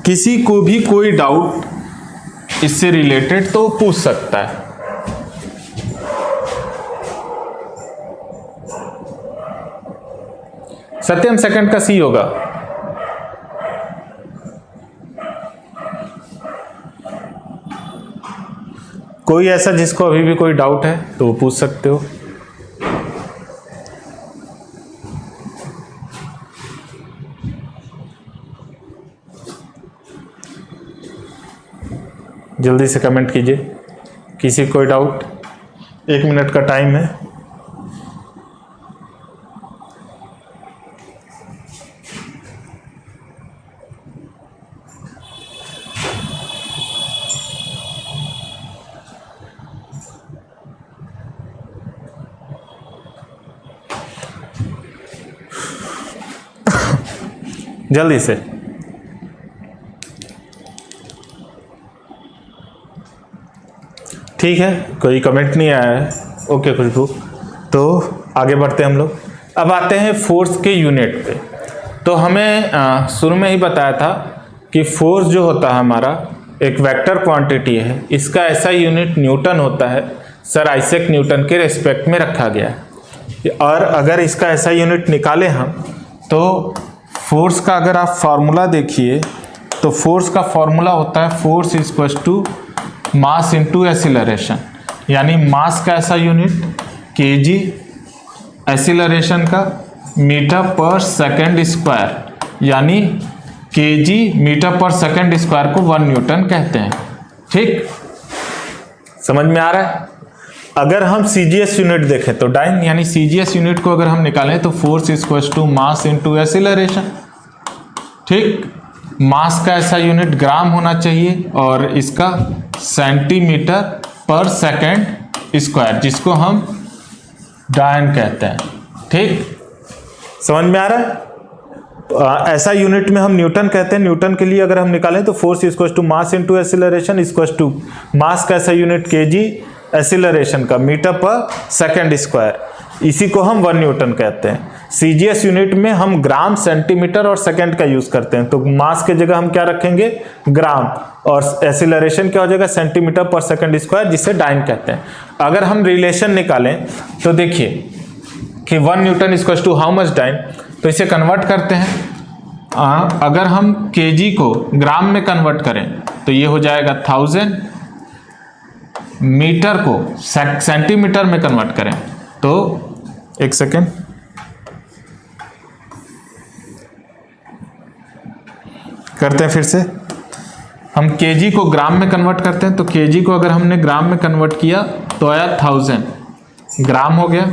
किसी को भी कोई डाउट इससे रिलेटेड तो पूछ सकता है। सत्यम सेकंड का सी होगा। कोई ऐसा जिसको अभी भी कोई डाउट है तो वो पूछ सकते हो। जल्दी से कमेंट कीजिए, किसी कोई डाउट। 1 मिनट का टाइम है। जल्दी से। ठीक है, कोई कमेंट नहीं आया है। ओके खुशबू, तो आगे बढ़ते हैं हम लोग। अब आते हैं फोर्स के यूनिट पे। तो हमें शुरू में ही बताया था कि फोर्स जो होता है हमारा एक वेक्टर क्वांटिटी है, इसका ऐसा यूनिट न्यूटन होता है, सर आइजैक न्यूटन के रेस्पेक्ट में रखा गया है। और अगर इसका ऐसा यूनिट निकालें हम, तो फोर्स का अगर आप फार्मूला देखिए तो फोर्स का फार्मूला होता है force equal to mass into acceleration. यानी मास का ऐसा यूनिट केजी, एक्सीलरेशन का मीटर पर सेकंड स्क्वायर, यानी केजी मीटर पर सेकंड स्क्वायर को 1 न्यूटन कहते हैं। ठीक, समझ में आ रहा है। अगर हम सीजीएस यूनिट देखें तो डाइन, यानी सीजीएस यूनिट को अगर हम निकालें तो force equal to mass into acceleration. ठीक, मास का ऐसा यूनिट ग्राम होना चाहिए और इसका सेंटीमीटर पर सेकंड स्क्वायर, जिसको हम डायन कहते हैं। ठीक, समझ में आ रहा है। ऐसा यूनिट में हम न्यूटन कहते हैं। न्यूटन के लिए अगर हम निकालें तो force equal to mass into acceleration equal to mass का ऐसा यूनिट केजी, एक्सीलरेशन का मीटर पर सेकंड स्क्वायर, इसी को हम 1 न्यूटन कहते हैं। सीजीएस यूनिट में हम ग्राम, सेंटीमीटर और सेकंड का यूज करते हैं। तो मास के जगह हम क्या रखेंगे, ग्राम, और एक्सीलरेशन क्या हो जाएगा, सेंटीमीटर पर सेकंड स्क्वायर, जिसे डाइन कहते हैं। अगर हम रिलेशन निकालें तो देखिए कि 1 newton equal to how much dyne, तो इसे कन्वर्ट करते हैं। अगर हम केजी को ग्राम में कन्वर्ट करें तो ये हो जाएगा 1000, मीटर को सेंटीमीटर में कन्वर्ट करें तो 1 सेकेंड, करते हैं फिर से। हम केजी को ग्राम में कन्वर्ट करते हैं, तो केजी को अगर हमने ग्राम में कन्वर्ट किया तो आया 1000 ग्राम हो गया।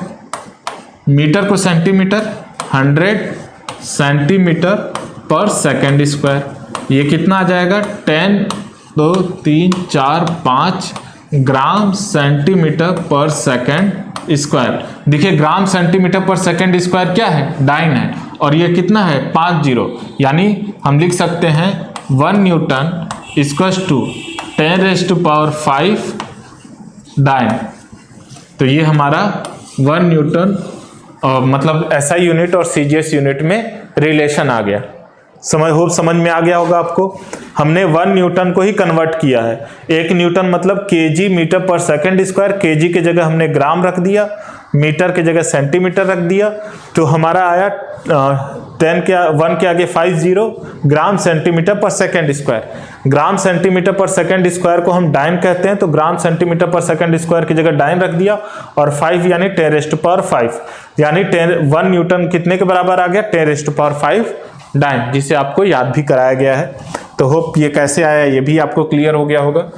मीटर को सेंटीमीटर, 100 सेंटीमीटर पर सेकंड स्क्वायर, ये कितना आ जाएगा 10, 2, 3, 4, 5 ग्राम सेंटीमीटर पर सेकंड स्क्वायर। देखिए ग्राम सेंटीमीटर पर सेकंड स्क्वायर क्या है, डाइन है, और ये कितना है 50, यानी हम लिख सकते हैं 1 न्यूटन इक्वल्स टू 10⁵ डाइन। तो ये हमारा 1 न्यूटन मतलब ऐसा यूनिट और सीजीएस यूनिट में रिलेशन आ गया। समझ में आ गया होगा आपको। हमने 1 न्यूटन को ही कन्वर्ट किया है। 1 न्यूटन मतलब केजी मीटर पर सेकंड स्क्वायर, केजी की जगह हमने ग्राम रख दिया, मीटर की जगह सेंटीमीटर रख दिया, तो हमारा आया 1 के आगे 50 ग्राम सेंटीमीटर पर सेकंड स्क्वायर। ग्राम सेंटीमीटर पर सेकंड स्क्वायर को हम डाइन कहते हैं, तो ग्राम सेंटीमीटर पर सेकंड स्क्वायर की जगह डाइन रख दिया, और 5 यानी 10⁵, यानी 1 न्यूटन कितने के बराबर आ गया, 10⁵ डाइन, जिसे आपको याद भी कराया गया है। तो होप ये कैसे आया ये भी आपको क्लियर हो गया होगा।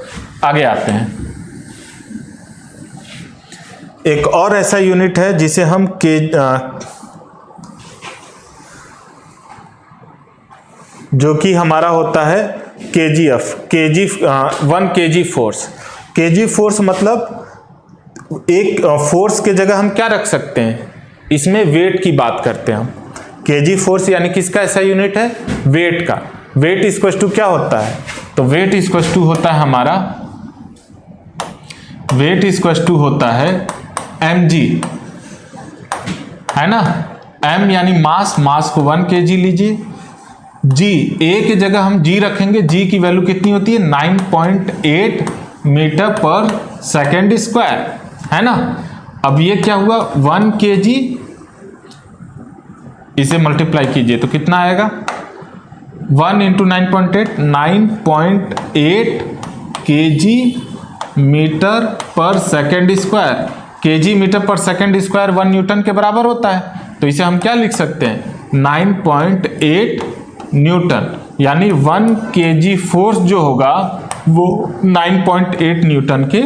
आगे आते हैं, एक और ऐसा यूनिट है जिसे हम जो कि हमारा होता है KGF, 1 kg force. kg force मतलब एक फोर्स के जगह हम क्या रख सकते हैं, इसमें वेट की बात करते हैं हम। kg फोर्स यानी किसका ऐसा यूनिट है, वेट का। वेट इक्वल टू क्या होता है, तो वेट इक्वल टू होता है हमारा, वेट इक्वल टू होता है mg, है ना। m यानी मास को 1 kg लीजिए, g a की जगह हम g रखेंगे, g की वैल्यू कितनी होती है 9.8 मीटर पर सेकेंड स्क्वायर, है ना। अब ये क्या हुआ 1 kg, इसे मल्टीप्लाई कीजिए तो कितना आएगा 1 × 9.8, 9.8 kg मीटर पर सेकेंड स्क्वायर। kg मीटर पर सेकेंड स्क्वायर 1 न्यूटन के बराबर होता है, तो इसे हम क्या लिख सकते हैं 9.8 न्यूटन, यानी 1 kg फोर्स जो होगा वो 9.8 न्यूटन के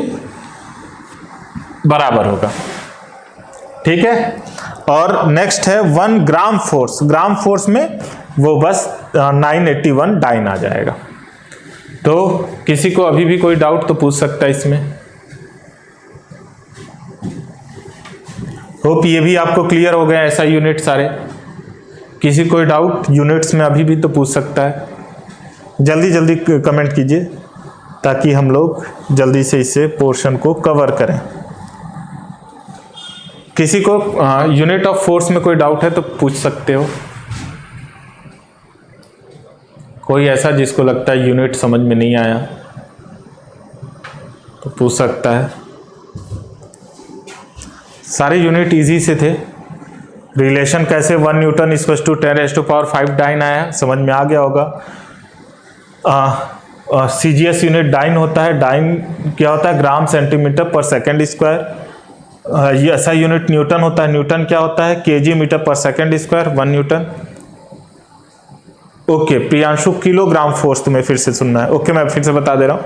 बराबर होगा, ठीक है। और नेक्स्ट है 1 ग्राम फोर्स। ग्राम फोर्स में वो बस 981 डाइन आ जाएगा। तो किसी को अभी भी कोई डाउट तो पूछ सकता है इसमें। होप ये भी आपको क्लियर हो गया, ऐसा यूनिट सारे। किसी कोई डाउट यूनिट्स में अभी भी तो पूछ सकता है, जल्दी जल्दी कमेंट कीजिए ताकि हम लोग जल्दी से इसे पोर्शन को कवर करें। किसी को यूनिट ऑफ फोर्स में कोई डाउट है तो पूछ सकते हो। कोई ऐसा जिसको लगता है यूनिट समझ में नहीं आया तो पूछ सकता है। सारे यूनिट इजी से थे। रिलेशन कैसे 1 न्यूटन इक्वल टू 10⁵ डाइन आया, समझ में आ गया होगा। CGS यूनिट डाइन होता है। डाइन क्या होता है, ग्राम सेंटीमीटर पर सेकेंड स्क्वायर। ये ऐसा यूनिट न्यूटन होता है। न्यूटन क्या होता है, kg मीटर पर second square, 1 Newton. Okay Priyanshu, kilogram force तुम्हें फिर से सुनना है। ओके मैं फिर से बता दे रहा हूँ,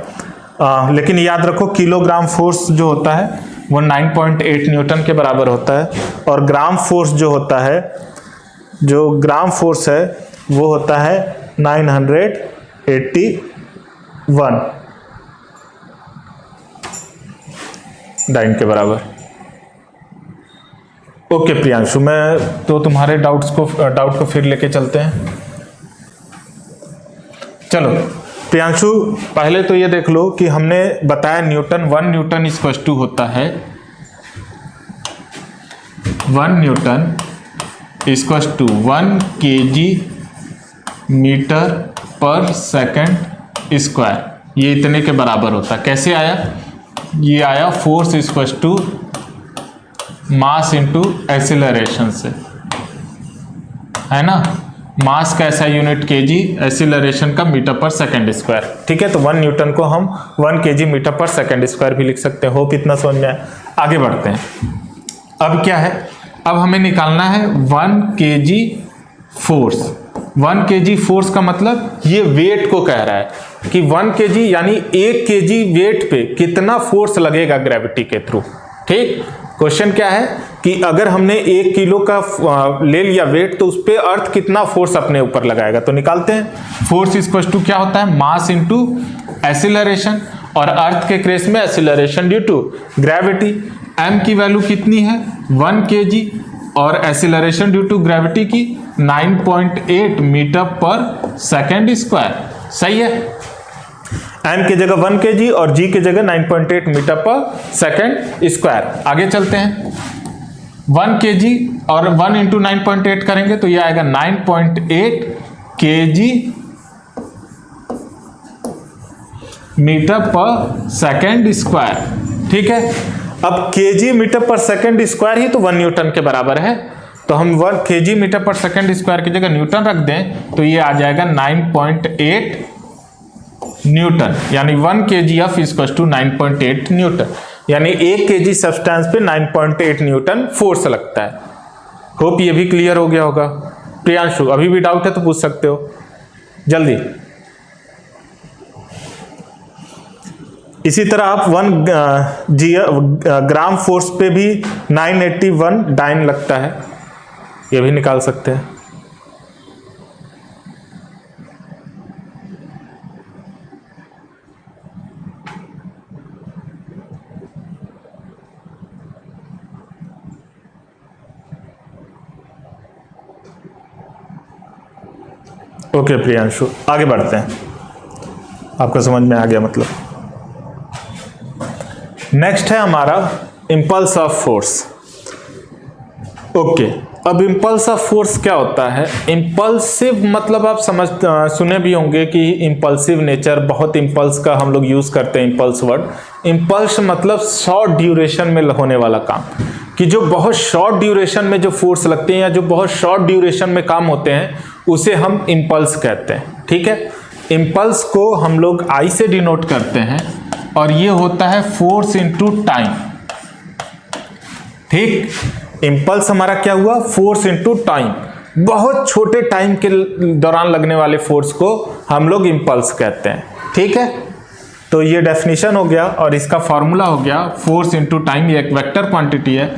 लेकिन याद रखो किलोग्राम फोर्स जो होता है वो 9.8 न्यूटन के बराबर होता है, और ग्राम फोर्स जो होता है, जो ग्राम फोर्स है वो होता है 981 डाइन के बराबर। ओके प्रियांशु, मैं तो तुम्हारे डाउट को फिर लेके चलते हैं। चलो प्रियांशु, पहले तो ये देख लो कि हमने बताया न्यूटन, 1 न्यूटन इक्वल टू होता है 1 newton equal to 1 kg metre पर सेकंड स्क्वायर। ये इतने के बराबर होता है। कैसे आया, ये आया force equal to mass into acceleration से, है ना। मास का ऐसा यूनिट kg, एक्सीलरेशन का मीटर पर सेकंड स्क्वायर, ठीक है। तो 1 न्यूटन को हम 1 kg मीटर पर सेकंड स्क्वायर भी लिख सकते हैं। होप इतना समझ में आए। आगे बढ़ते हैं। अब क्या है, अब हमें निकालना है 1 kg फोर्स। 1 kg फोर्स का मतलब ये वेट को कह रहा है कि 1 kg यानी 1 kg वेट पे कितना फोर्स लगेगा ग्रेविटी के थ्रू, ठीक। क्वेश्चन क्या है कि अगर हमने 1 किलो का ले लिया वेट, तो उस पर अर्थ कितना फोर्स अपने ऊपर लगाएगा। तो निकालते हैं। फोर्स इक्वल टू क्या होता है, मास इंटू एक्सीलरेशन, और अर्थ के केस में acceleration due to gravity. m की वैल्यू कितनी है 1 kg, और एक्सीलरेशन ड्यू टू ग्रेविटी की 9.8 मीटर पर सेकेंड स्क्वायर। सही है। m की जगह 1 kg और g की जगह 9.8 मीटर पर सेकेंड स्क्वायर। आगे चलते हैं। 1 kg और 1 × 9.8 करेंगे तो ये आएगा 9.8 kg मीटर पर सेकेंड स्क्वायर। ठीक है, अब kg मीटर पर सेकेंड स्क्वायर ही तो 1 न्यूटन के बराबर है, तो हम 1 kg मीटर पर सेकेंड स्क्वायर की जगह न्यूटन रख दें तो ये आ जाएगा 9.8 न्यूटन, यानी 1 kg of equals to 9.8 newton, यानी 1 kg सब्सटेंस पे 9.8 न्यूटन फोर्स लगता है। होप ये भी क्लियर हो गया होगा। प्रियांशु, अभी भी डाउट है तो पूछ सकते हो जल्दी। इसी तरह आप 1 ग्राम फोर्स पे भी 981 डाइन लगता है, ये भी निकाल सकते हैं। ओके प्रियांशु, आगे बढ़ते हैं, आपको समझ में आ गया मतलब। नेक्स्ट है हमारा इम्पल्स ऑफ फोर्स। ओके, अब इम्पल्स ऑफ फोर्स क्या होता है? इम्पल्सिव मतलब आप सुने भी होंगे कि इम्पल्सिव नेचर, बहुत इम्पल्स का हम लोग यूज करते हैं इम्पल्स वर्ड। इम्पल्स मतलब शॉर्ट ड्यूरेशन में होने वाला काम, कि जो बहुत शॉर्ट ड्यूरेशन में जो फोर्स लगते हैं या जो बहुत शॉर्ट ड्यूरेशन में काम होते हैं उसे हम इम्पल्स कहते हैं। ठीक है, इम्पल्स को हम लोग आई से डिनोट करते हैं और ये होता है फोर्स इनटू टाइम। ठीक, इम्पल्स हमारा क्या हुआ? Force into time. बहुत छोटे टाइम के दौरान लगने वाले फोर्स को हम लोग इम्पल्स कहते हैं। ठीक है, तो ये डेफिनेशन हो गया और इसका फॉर्मूला हो गया फोर्स इनटू टाइम। ये एक वेक्टर क्वांटिटी है।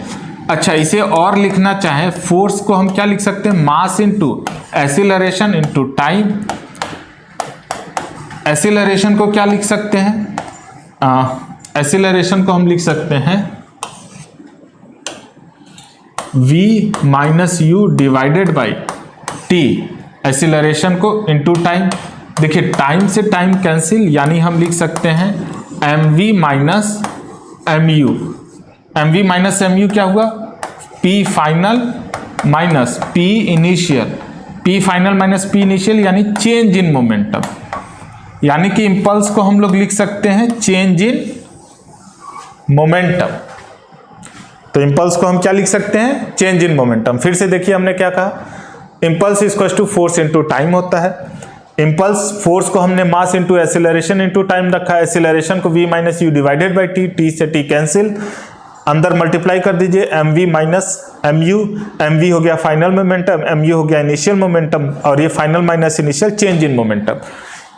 अच्छा, इसे और लिखना चाहें, फोर्स को हम क्या लिख सकते हैं? मास into acceleration into time. Acceleration को क्या लिख सकते हैं? एक्सीलरेशन को हम लिख सकते हैं v minus you divided by T. Acceleration को इनटू टाइम। देखिए, टाइम से टाइम कैंसिल, यानी हम लिख सकते हैं mv minus mu। mv minus mu क्या हुआ? p final minus p initial. p final minus p initial यानी चेंज इन मोमेंटम, यानी कि इंपल्स को हम लोग लिख सकते हैं चेंज इन मोमेंटम। तो इंपल्स को हम क्या लिख सकते हैं? Change in momentum. फिर से देखिए हमने क्या कहा, impulse equals to force into time होता है। इंपल्स फोर्स को हमने mass into acceleration into time रखा है। एक्सीलरेशन को v minus you divided by t, t से टी कैंसिल, अंदर मल्टीप्लाई कर दीजिए mv माइनस mu। mv हो गया फाइनल मोमेंटम, mu हो गया इनिशियल मोमेंटम, और ये final minus initial change in momentum.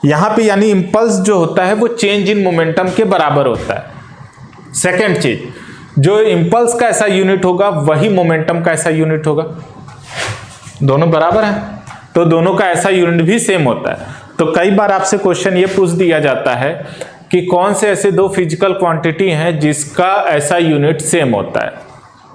यहाँ पे यानी इंपल्स जो होता है वो चेंज इन मोमेंटम के बराबर होता है। सेकेंड चीज, जो इंपल्स का ऐसा यूनिट होगा वही मोमेंटम का ऐसा यूनिट होगा। दोनों बराबर हैं तो दोनों का ऐसा यूनिट भी सेम होता है। तो कई बार आपसे क्वेश्चन ये पूछ दिया जाता है कि कौन से ऐसे दो फिजिकल क्वांटिटी हैं जिसका ऐसा यूनिट सेम होता है,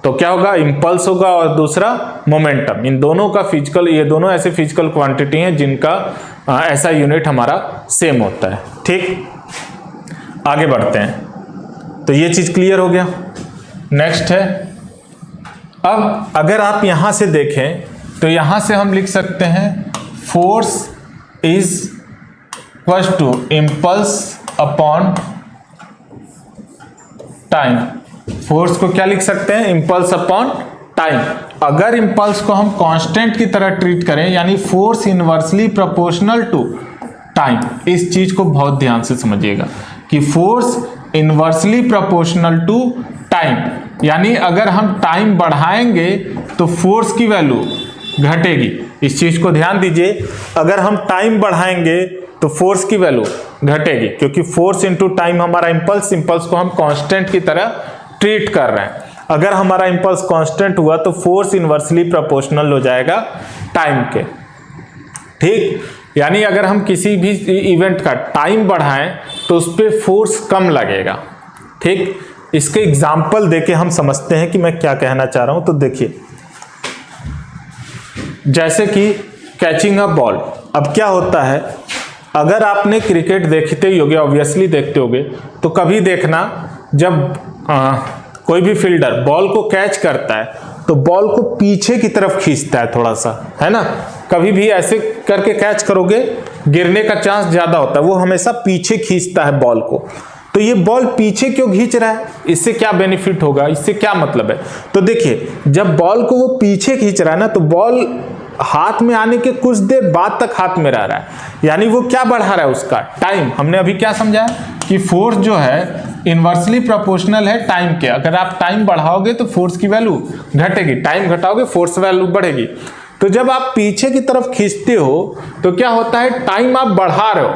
तो क्या होगा? इंपल्स होगा और दूसरा मोमेंटम। इन दोनों का फिजिकल, ये दोनों ऐसे फिजिकल क्वांटिटी हैं जिनका ऐसा यूनिट हमारा सेम होता है। ठीक, आगे बढ़ते हैं। तो ये चीज क्लियर हो गया। नेक्स्ट है, अब अगर आप यहां से देखें तो यहां से हम लिख सकते हैं force is equal to impulse upon time. Force को क्या लिख सकते हैं? Impulse upon time. अगर इंपल्स को हम कांस्टेंट की तरह ट्रीट करें, यानी force inversely proportional to time. इस चीज को बहुत ध्यान से समझिएगा कि force inversely proportional to time, यानी अगर हम टाइम बढ़ाएंगे तो फोर्स की वैल्यू घटेगी। इस चीज को ध्यान दीजिए, अगर हम टाइम बढ़ाएंगे तो फोर्स की वैल्यू घटेगी, क्योंकि फोर्स इनटू टाइम हमारा इंपल्स को हम कांस्टेंट की तरह ट्रीट कर रहे हैं। अगर हमारा इंपल्स कांस्टेंट हुआ तो फोर्स इनवर्सली प्रोपोर्शनल हो जाएगा टाइम के। ठीक, यानी अगर हम किसी भी इवेंट का टाइम बढ़ाएं तो उस पर फोर्स कम लगेगा। ठीक, इसके एग्जाम्पल देके हम समझते हैं कि मैं क्या कहना चाह रहा हूं। तो देखिए, जैसे कि कैचिंग अ बॉल। अब क्या होता है, अगर आपने क्रिकेट देखते ही होगे, ऑब्वियसली देखते होगे, तो कभी देखना जब कोई भी फील्डर बॉल को कैच करता है तो बॉल को पीछे की तरफ खींचता है थोड़ा सा, है ना। कभी भी ऐसे करके कैच करोगे गिरने का चांस ज्यादा होता है, वो हमेशा पीछे खींचता है बॉल को। तो ये बॉल पीछे क्यों खींच रहा है, इससे क्या बेनिफिट होगा, इससे क्या मतलब है। तो देखिए जब बॉल को वो पीछे खींच रहा है ना, तो बॉल हाथ में आने के कुछ देर बाद तक हाथ में रह रहा है, यानी वो क्या बढ़ा रहा है, उसका टाइम। हमने अभी क्या समझा कि फोर्स जो है इनवर्सली प्रोपोर्शनल है टाइम के। अगर आप टाइम बढ़ाओगे तो फोर्स की वैल्यू घटेगी, टाइम घटाओगे फोर्स वैल्यू बढ़ेगी। तो जब आप पीछे की तरफ खींचते हो तो क्या होता है, टाइम आप बढ़ा रहे हो,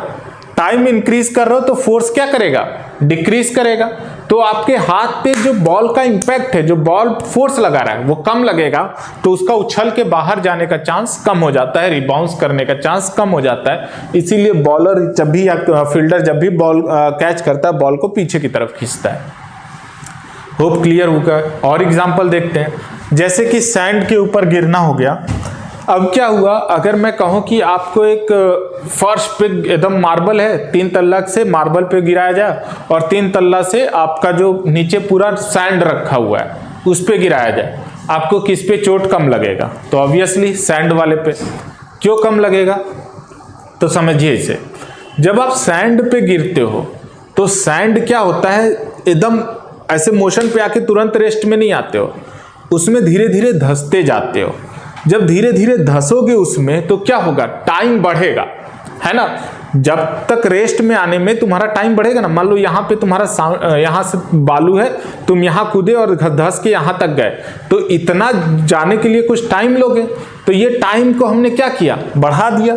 टाइम इंक्रीज कर रहे हो, तो फोर्स क्या करेगा, डिक्रीज करेगा। तो आपके हाथ पे जो बॉल का इंपैक्ट है, जो बॉल फोर्स लगा रहा है वो कम लगेगा, तो उसका उछल के बाहर जाने का चांस कम हो जाता है, रिबाउंस करने का चांस कम हो जाता है। इसीलिए बॉलर जब भी या फील्डर जब भी बॉल कैच करता है, बॉल को पीछे की तरफ खींचता है। होप क्लियर होगा। और एग्जांपल देखते हैं, जैसे कि सैंड के ऊपर गिरना हो गया। अब क्या हुआ, अगर मैं कहूं कि आपको एक फर्श पे एकदम मार्बल है, 3 तल्ला से मार्बल पे गिराया जाए और 3 तल्ला से आपका जो नीचे पूरा सैंड रखा हुआ है उस पे गिराया जाए, आपको किस पे चोट कम लगेगा। तो ऑब्वियसली सैंड वाले पे। क्यों कम लगेगा, तो समझिए इसे। जब आप सैंड पे गिरते हो तो सैंड क्या होता है, एकदम ऐसे मोशन पे आके तुरंत रेस्ट में नहीं आते हो, उसमें धीरे धीरे धंसते जाते हो। जब धीरे धीरे धंसोगे उसमें तो क्या होगा, टाइम बढ़ेगा, है ना। जब तक रेस्ट में आने में तुम्हारा टाइम बढ़ेगा ना। मान लो यहाँ पे तुम्हारा यहाँ से बालू है, तुम यहाँ कूदे और धंस के यहाँ तक गए, तो इतना जाने के लिए कुछ टाइम लोगे। तो ये टाइम को हमने क्या किया, बढ़ा दिया।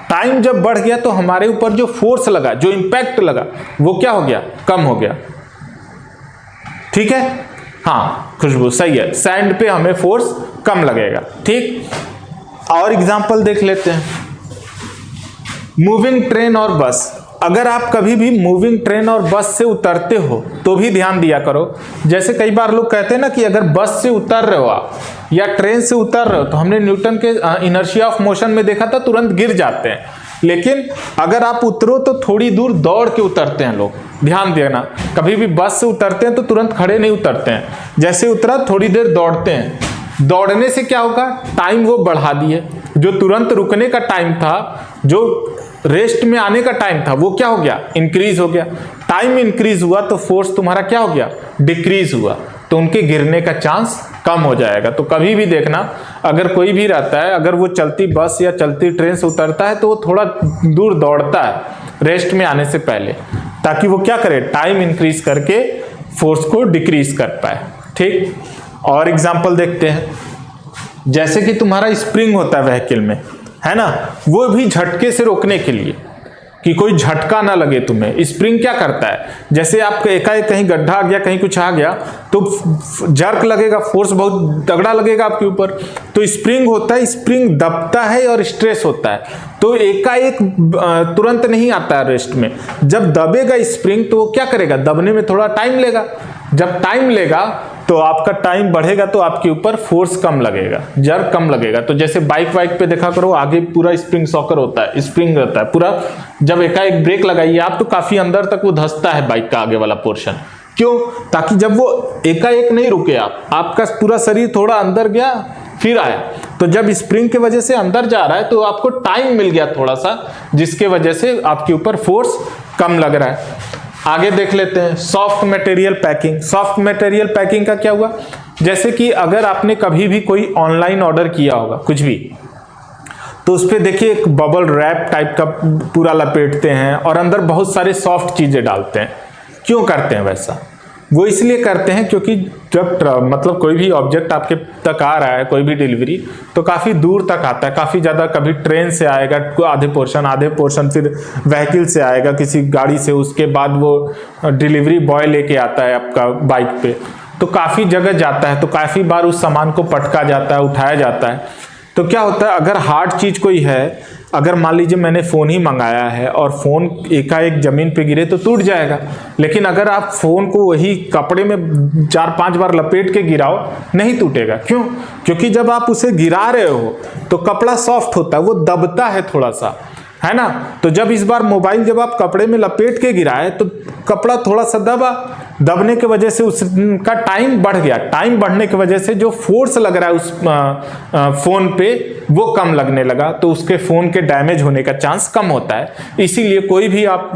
टाइम जब बढ़ गया तो हमारे ऊपर जो फोर्स लगा, जो इंपैक्ट लगा, वो क्या हो गया, कम हो गया। ठीक है, हाँ खुशबू सही है, सैंड पे हमें फोर्स कम लगेगा। ठीक, और एग्जांपल देख लेते हैं। मूविंग ट्रेन और बस। अगर आप कभी भी मूविंग ट्रेन और बस से उतरते हो तो भी ध्यान दिया करो। जैसे कई बार लोग कहते हैं ना कि अगर बस से उतर रहे हो आप या ट्रेन से उतर रहे हो, तो हमने न्यूटन के इनर्शिया ऑफ मोशन में देखा था, तुरंत गिर जाते हैं। लेकिन अगर आप उतरो तो थोड़ी दूर दौड़ के उतरते हैं लोग, ध्यान देना। कभी भी बस से उतरते हैं तो तुरंत खड़े नहीं उतरते हैं, जैसे उतरा थोड़ी देर दौड़ते हैं। दौड़ने से क्या होगा, टाइम वो बढ़ा दिए। जो तुरंत रुकने का टाइम था, जो रेस्ट में आने का टाइम था, वो क्या हो गया, इंक्रीज हो गया। टाइम इंक्रीज हुआ तो फोर्स तुम्हारा क्या हो गया, डिक्रीज हुआ, तो उनके गिरने का चांस कम हो जाएगा। तो कभी भी देखना, अगर कोई भी रहता है, अगर वो चलती बस या चलती ट्रेन से उतरता है तो वो थोड़ा दूर दौड़ता है रेस्ट में आने से पहले, ताकि वो क्या करे, टाइम इंक्रीज करके फोर्स को डिक्रीज कर पाए। ठीक, और एग्जांपल देखते हैं। जैसे कि तुम्हारा स्प्रिंग होता है व्हीकल में, है ना, वो भी झटके से रोकने के लिए कि कोई झटका ना लगे तुम्हें। स्प्रिंग क्या करता है, जैसे आप एकाएक कहीं गड्ढा आ गया, कहीं कुछ आ गया, तो जर्क लगेगा, फोर्स बहुत तगड़ा लगेगा आपके ऊपर। तो स्प्रिंग होता है, स्प्रिंग दबता है और स्ट्रेस होता है, तो एकाएक तुरंत नहीं आता है रेस्ट में। जब दबेगा स्प्रिंग तो वो क्या करेगा, दबने में थोड़ा टाइम लेगा। जब टाइम लेगा तो आपका टाइम बढ़ेगा तो आपके ऊपर फोर्स कम लगेगा, जर्क कम लगेगा। तो जैसे बाइक वाइक पे देखा करो, आगे पूरा स्प्रिंग सॉकर होता है, स्प्रिंग रहता है पूरा। जब एकाएक ब्रेक लगाइए आप तो काफी अंदर तक वो धंसता है बाइक का आगे वाला पोर्शन। क्यों, ताकि जब वो एकाएक नहीं रुके, आपका पूरा शरीर थोड़ा अंदर गया फिर आया, तो जब स्प्रिंग के वजह से अंदर जा रहा है तो आपको टाइम मिल गया थोड़ा सा, जिसके वजह से आपके ऊपर फोर्स कम लग रहा है। आगे देख लेते हैं soft material packing. Soft material packing का क्या हुआ, जैसे कि अगर आपने कभी भी कोई ऑनलाइन ऑर्डर किया होगा कुछ भी, तो उस पर देखिए एक बबल रैप टाइप का पूरा लपेटते हैं और अंदर बहुत सारे सॉफ्ट चीजें डालते हैं। क्यों करते हैं वैसा, वो इसलिए करते हैं क्योंकि जब मतलब कोई भी ऑब्जेक्ट आपके तक आ रहा है, कोई भी डिलीवरी, तो काफ़ी दूर तक आता है, काफ़ी ज़्यादा। कभी ट्रेन से आएगा आधे पोर्शन फिर व्हीकल से आएगा किसी गाड़ी से, उसके बाद वो डिलीवरी बॉय लेके आता है आपका बाइक पे, तो काफ़ी जगह जाता है, तो काफ़ी बार उस सामान को पटका जाता है, उठाया जाता है। तो क्या होता है, अगर हार्ड चीज़ कोई है, अगर मान लीजिए मैंने फ़ोन ही मंगाया है और फ़ोन एकाएक ज़मीन पे गिरे तो टूट जाएगा। लेकिन अगर आप फ़ोन को वही कपड़े में 4-5 बार लपेट के गिराओ, नहीं टूटेगा। क्यों, क्योंकि जब आप उसे गिरा रहे हो तो कपड़ा सॉफ्ट होता है, वो दबता है थोड़ा सा, है ना। तो जब इस बार मोबाइल जब आप कपड़े में लपेट के गिराए तो कपड़ा थोड़ा सा दबने की वजह से उसका टाइम बढ़ गया। टाइम बढ़ने की वजह से जो फोर्स लग रहा है उस फोन पे वो कम लगने लगा, तो उसके फोन के डैमेज होने का चांस कम होता है। इसीलिए कोई भी आप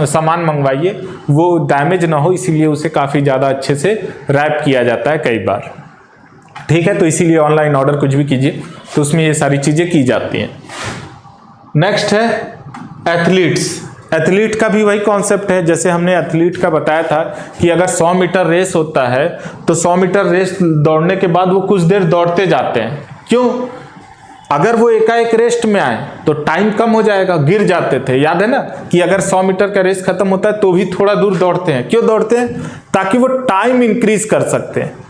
सामान मंगवाइए वो डैमेज ना हो, इसीलिए उसे काफ़ी ज़्यादा अच्छे से रैप किया जाता है कई बार। ठीक है, तो इसीलिए ऑनलाइन ऑर्डर कुछ भी कीजिए तो उसमें ये सारी चीज़ें की जाती हैं। नेक्स्ट है एथलीट्स। एथलीट का भी वही कॉन्सेप्ट है, जैसे हमने एथलीट का बताया था कि अगर 100 मीटर रेस होता है तो 100 मीटर रेस दौड़ने के बाद वो कुछ देर दौड़ते जाते हैं। क्यों? अगर वो एकाएक रेस्ट में आए तो टाइम कम हो जाएगा, गिर जाते थे, याद है ना कि अगर 100 मीटर का रेस खत्म होता है तो भी थोड़ा दूर दौड़ते हैं। क्यों दौड़ते हैं? ताकि वो टाइम इंक्रीज कर सकते हैं।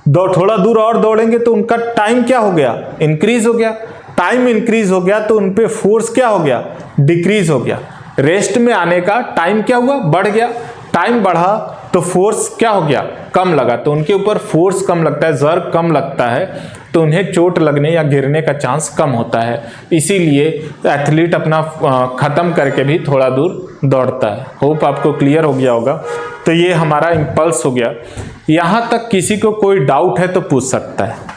थोड़ा दूर और दौड़ेंगे तो उनका टाइम क्या हो गया? इंक्रीज हो गया। टाइम इंक्रीज हो गया तो उन पे फोर्स क्या हो गया? डिक्रीज हो गया। रेस्ट में आने का टाइम क्या हुआ? बढ़ गया। टाइम बढ़ा तो फोर्स क्या हो गया? कम लगा। तो उनके ऊपर फोर्स कम लगता है, ज़र कम लगता है, तो उन्हें चोट लगने या गिरने का चांस कम होता है। इसीलिए एथलीट अपना ख़त्म करके भी थोड़ा दूर दौड़ता है। होप आपको क्लियर हो गया होगा। तो ये हमारा इम्पल्स हो गया। यहाँ तक किसी को कोई डाउट है तो पूछ सकता है।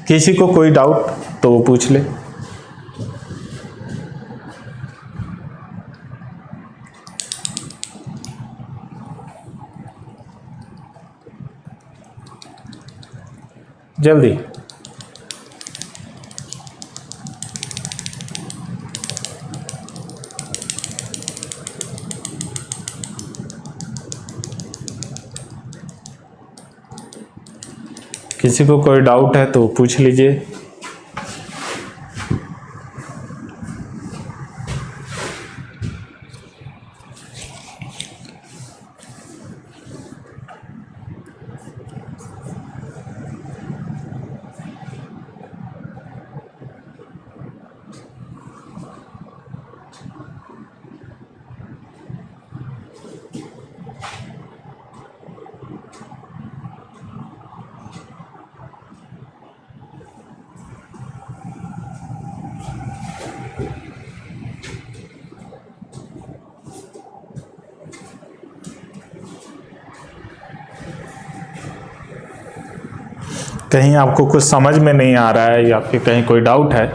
किसी को कोई डाउट तो वो पूछ ले। जल्दी। किसी को कोई डाउट है तो पूछ लीजिए। कहीं आपको कुछ समझ में नहीं आ रहा है या फिर कहीं कोई डाउट है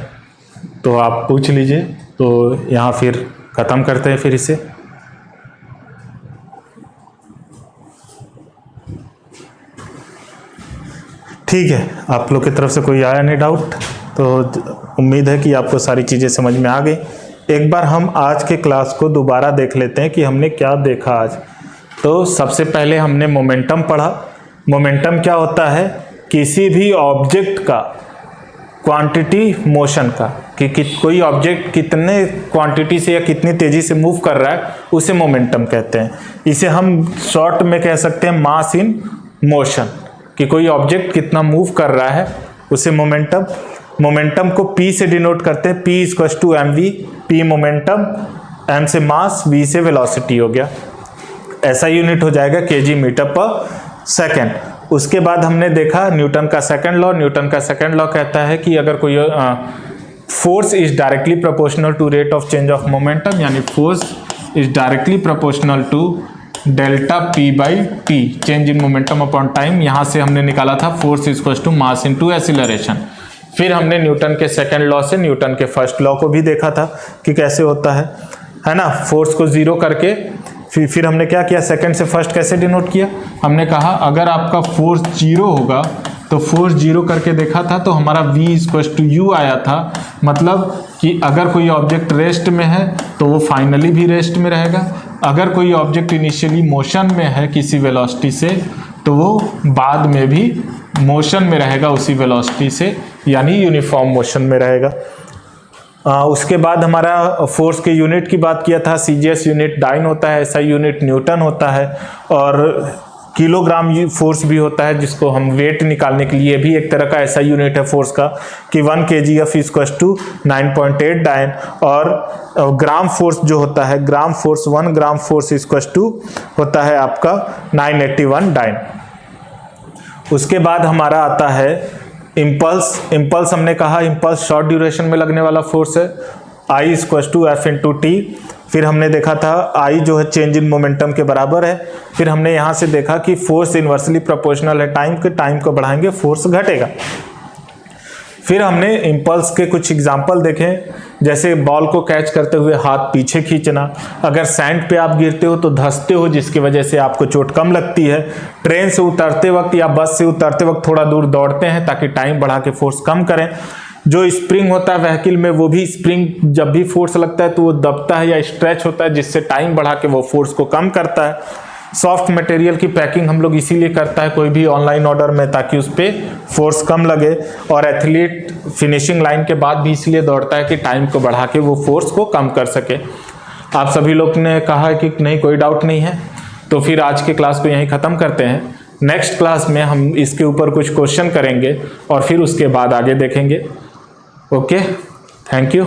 तो आप पूछ लीजिए। तो यहाँ फिर ख़त्म करते हैं फिर इसे। ठीक है, आप लोग की तरफ से कोई आया नहीं डाउट, तो उम्मीद है कि आपको सारी चीज़ें समझ में आ गई। एक बार हम आज के क्लास को दोबारा देख लेते हैं कि हमने क्या देखा आज। तो सबसे पहले हमने मोमेंटम पढ़ा। मोमेंटम क्या होता है? किसी भी ऑब्जेक्ट का क्वांटिटी मोशन का, कि कोई ऑब्जेक्ट कितने क्वांटिटी से या कितनी तेज़ी से मूव कर रहा है उसे मोमेंटम कहते हैं। इसे हम शॉर्ट में कह सकते हैं मास इन मोशन, कि कोई ऑब्जेक्ट कितना मूव कर रहा है उसे मोमेंटम। मोमेंटम को P से डिनोट करते हैं, P = mv। P momentum, m से मास, v से वेलोसिटी हो गया। ऐसा यूनिट हो जाएगा kg/s। उसके बाद हमने देखा न्यूटन का सेकंड लॉ। न्यूटन का सेकंड लॉ कहता है कि अगर कोई force is directly proportional to rate of change of momentum, यानी force is directly proportional to delta p/t, change in momentum upon time. यहाँ से हमने निकाला था फोर्स = मास इनटू एक्सीलरेशन। फिर हमने न्यूटन के सेकंड लॉ से न्यूटन के फर्स्ट लॉ को भी देखा था कि कैसे होता है ना। फोर्स को जीरो करके फिर हमने क्या किया? सेकंड से फर्स्ट कैसे डिनोट किया? हमने कहा अगर आपका फोर्स जीरो होगा तो फोर्स जीरो करके देखा था तो हमारा v = u आया था। मतलब कि अगर कोई ऑब्जेक्ट रेस्ट में है तो वो फाइनली भी रेस्ट में रहेगा। अगर कोई ऑब्जेक्ट इनिशियली मोशन में है किसी वेलोसिटी से तो वो बाद में भी मोशन में रहेगा उसी वेलोसिटी से, यानी यूनिफॉर्म मोशन में रहेगा। उसके बाद हमारा फोर्स के यूनिट की बात किया था। CGS यूनिट डाइन होता है, SI यूनिट न्यूटन होता है, और किलोग्राम फोर्स भी होता है जिसको हम वेट निकालने के लिए भी एक तरह का SI यूनिट है फोर्स का, कि 1 kgf = 9.8 डाइन। और ग्राम फोर्स जो होता है, ग्राम फोर्स 1 ग्राम फोर्स = होता है आपका 981 डाइन। उसके बाद हमारा आता है इम्पल्स हमने कहा इम्पल्स शॉर्ट ड्यूरेशन में लगने वाला फोर्स है, I equals to F into t. फिर हमने देखा था I जो है चेंज इन मोमेंटम के बराबर है। फिर हमने यहाँ से देखा कि फोर्स इन्वर्सली प्रोपोर्शनल है टाइम को बढ़ाएंगे फोर्स घटेगा। फिर हमने इम्पल्स के कुछ एग्जाम्पल देखे, जैसे बॉल को कैच करते हुए हाथ पीछे खींचना, अगर सैंड पे आप गिरते हो तो धंसते हो जिसकी वजह से आपको चोट कम लगती है, ट्रेन से उतरते वक्त या बस से उतरते वक्त थोड़ा दूर दौड़ते हैं ताकि टाइम बढ़ा के फोर्स कम करें, जो स्प्रिंग होता है व्हीकल में वो भी स्प्रिंग जब भी फोर्स लगता है तो वो दबता है या स्ट्रेच होता है जिससे टाइम बढ़ा के वो फोर्स को कम करता है। सॉफ्ट मटेरियल की पैकिंग हम लोग इसीलिए करता है कोई भी ऑनलाइन ऑर्डर में ताकि उस पर फोर्स कम लगे, और एथलीट फिनिशिंग लाइन के बाद भी इसलिए दौड़ता है कि टाइम को बढ़ा के वो फोर्स को कम कर सके। आप सभी लोग ने कहा कि नहीं कोई डाउट नहीं है, तो फिर आज के क्लास को यहीं ख़त्म करते हैं। नेक्स्ट क्लास में हम इसके ऊपर कुछ क्वेश्चन करेंगे और फिर उसके बाद आगे देखेंगे। Okay, thank you.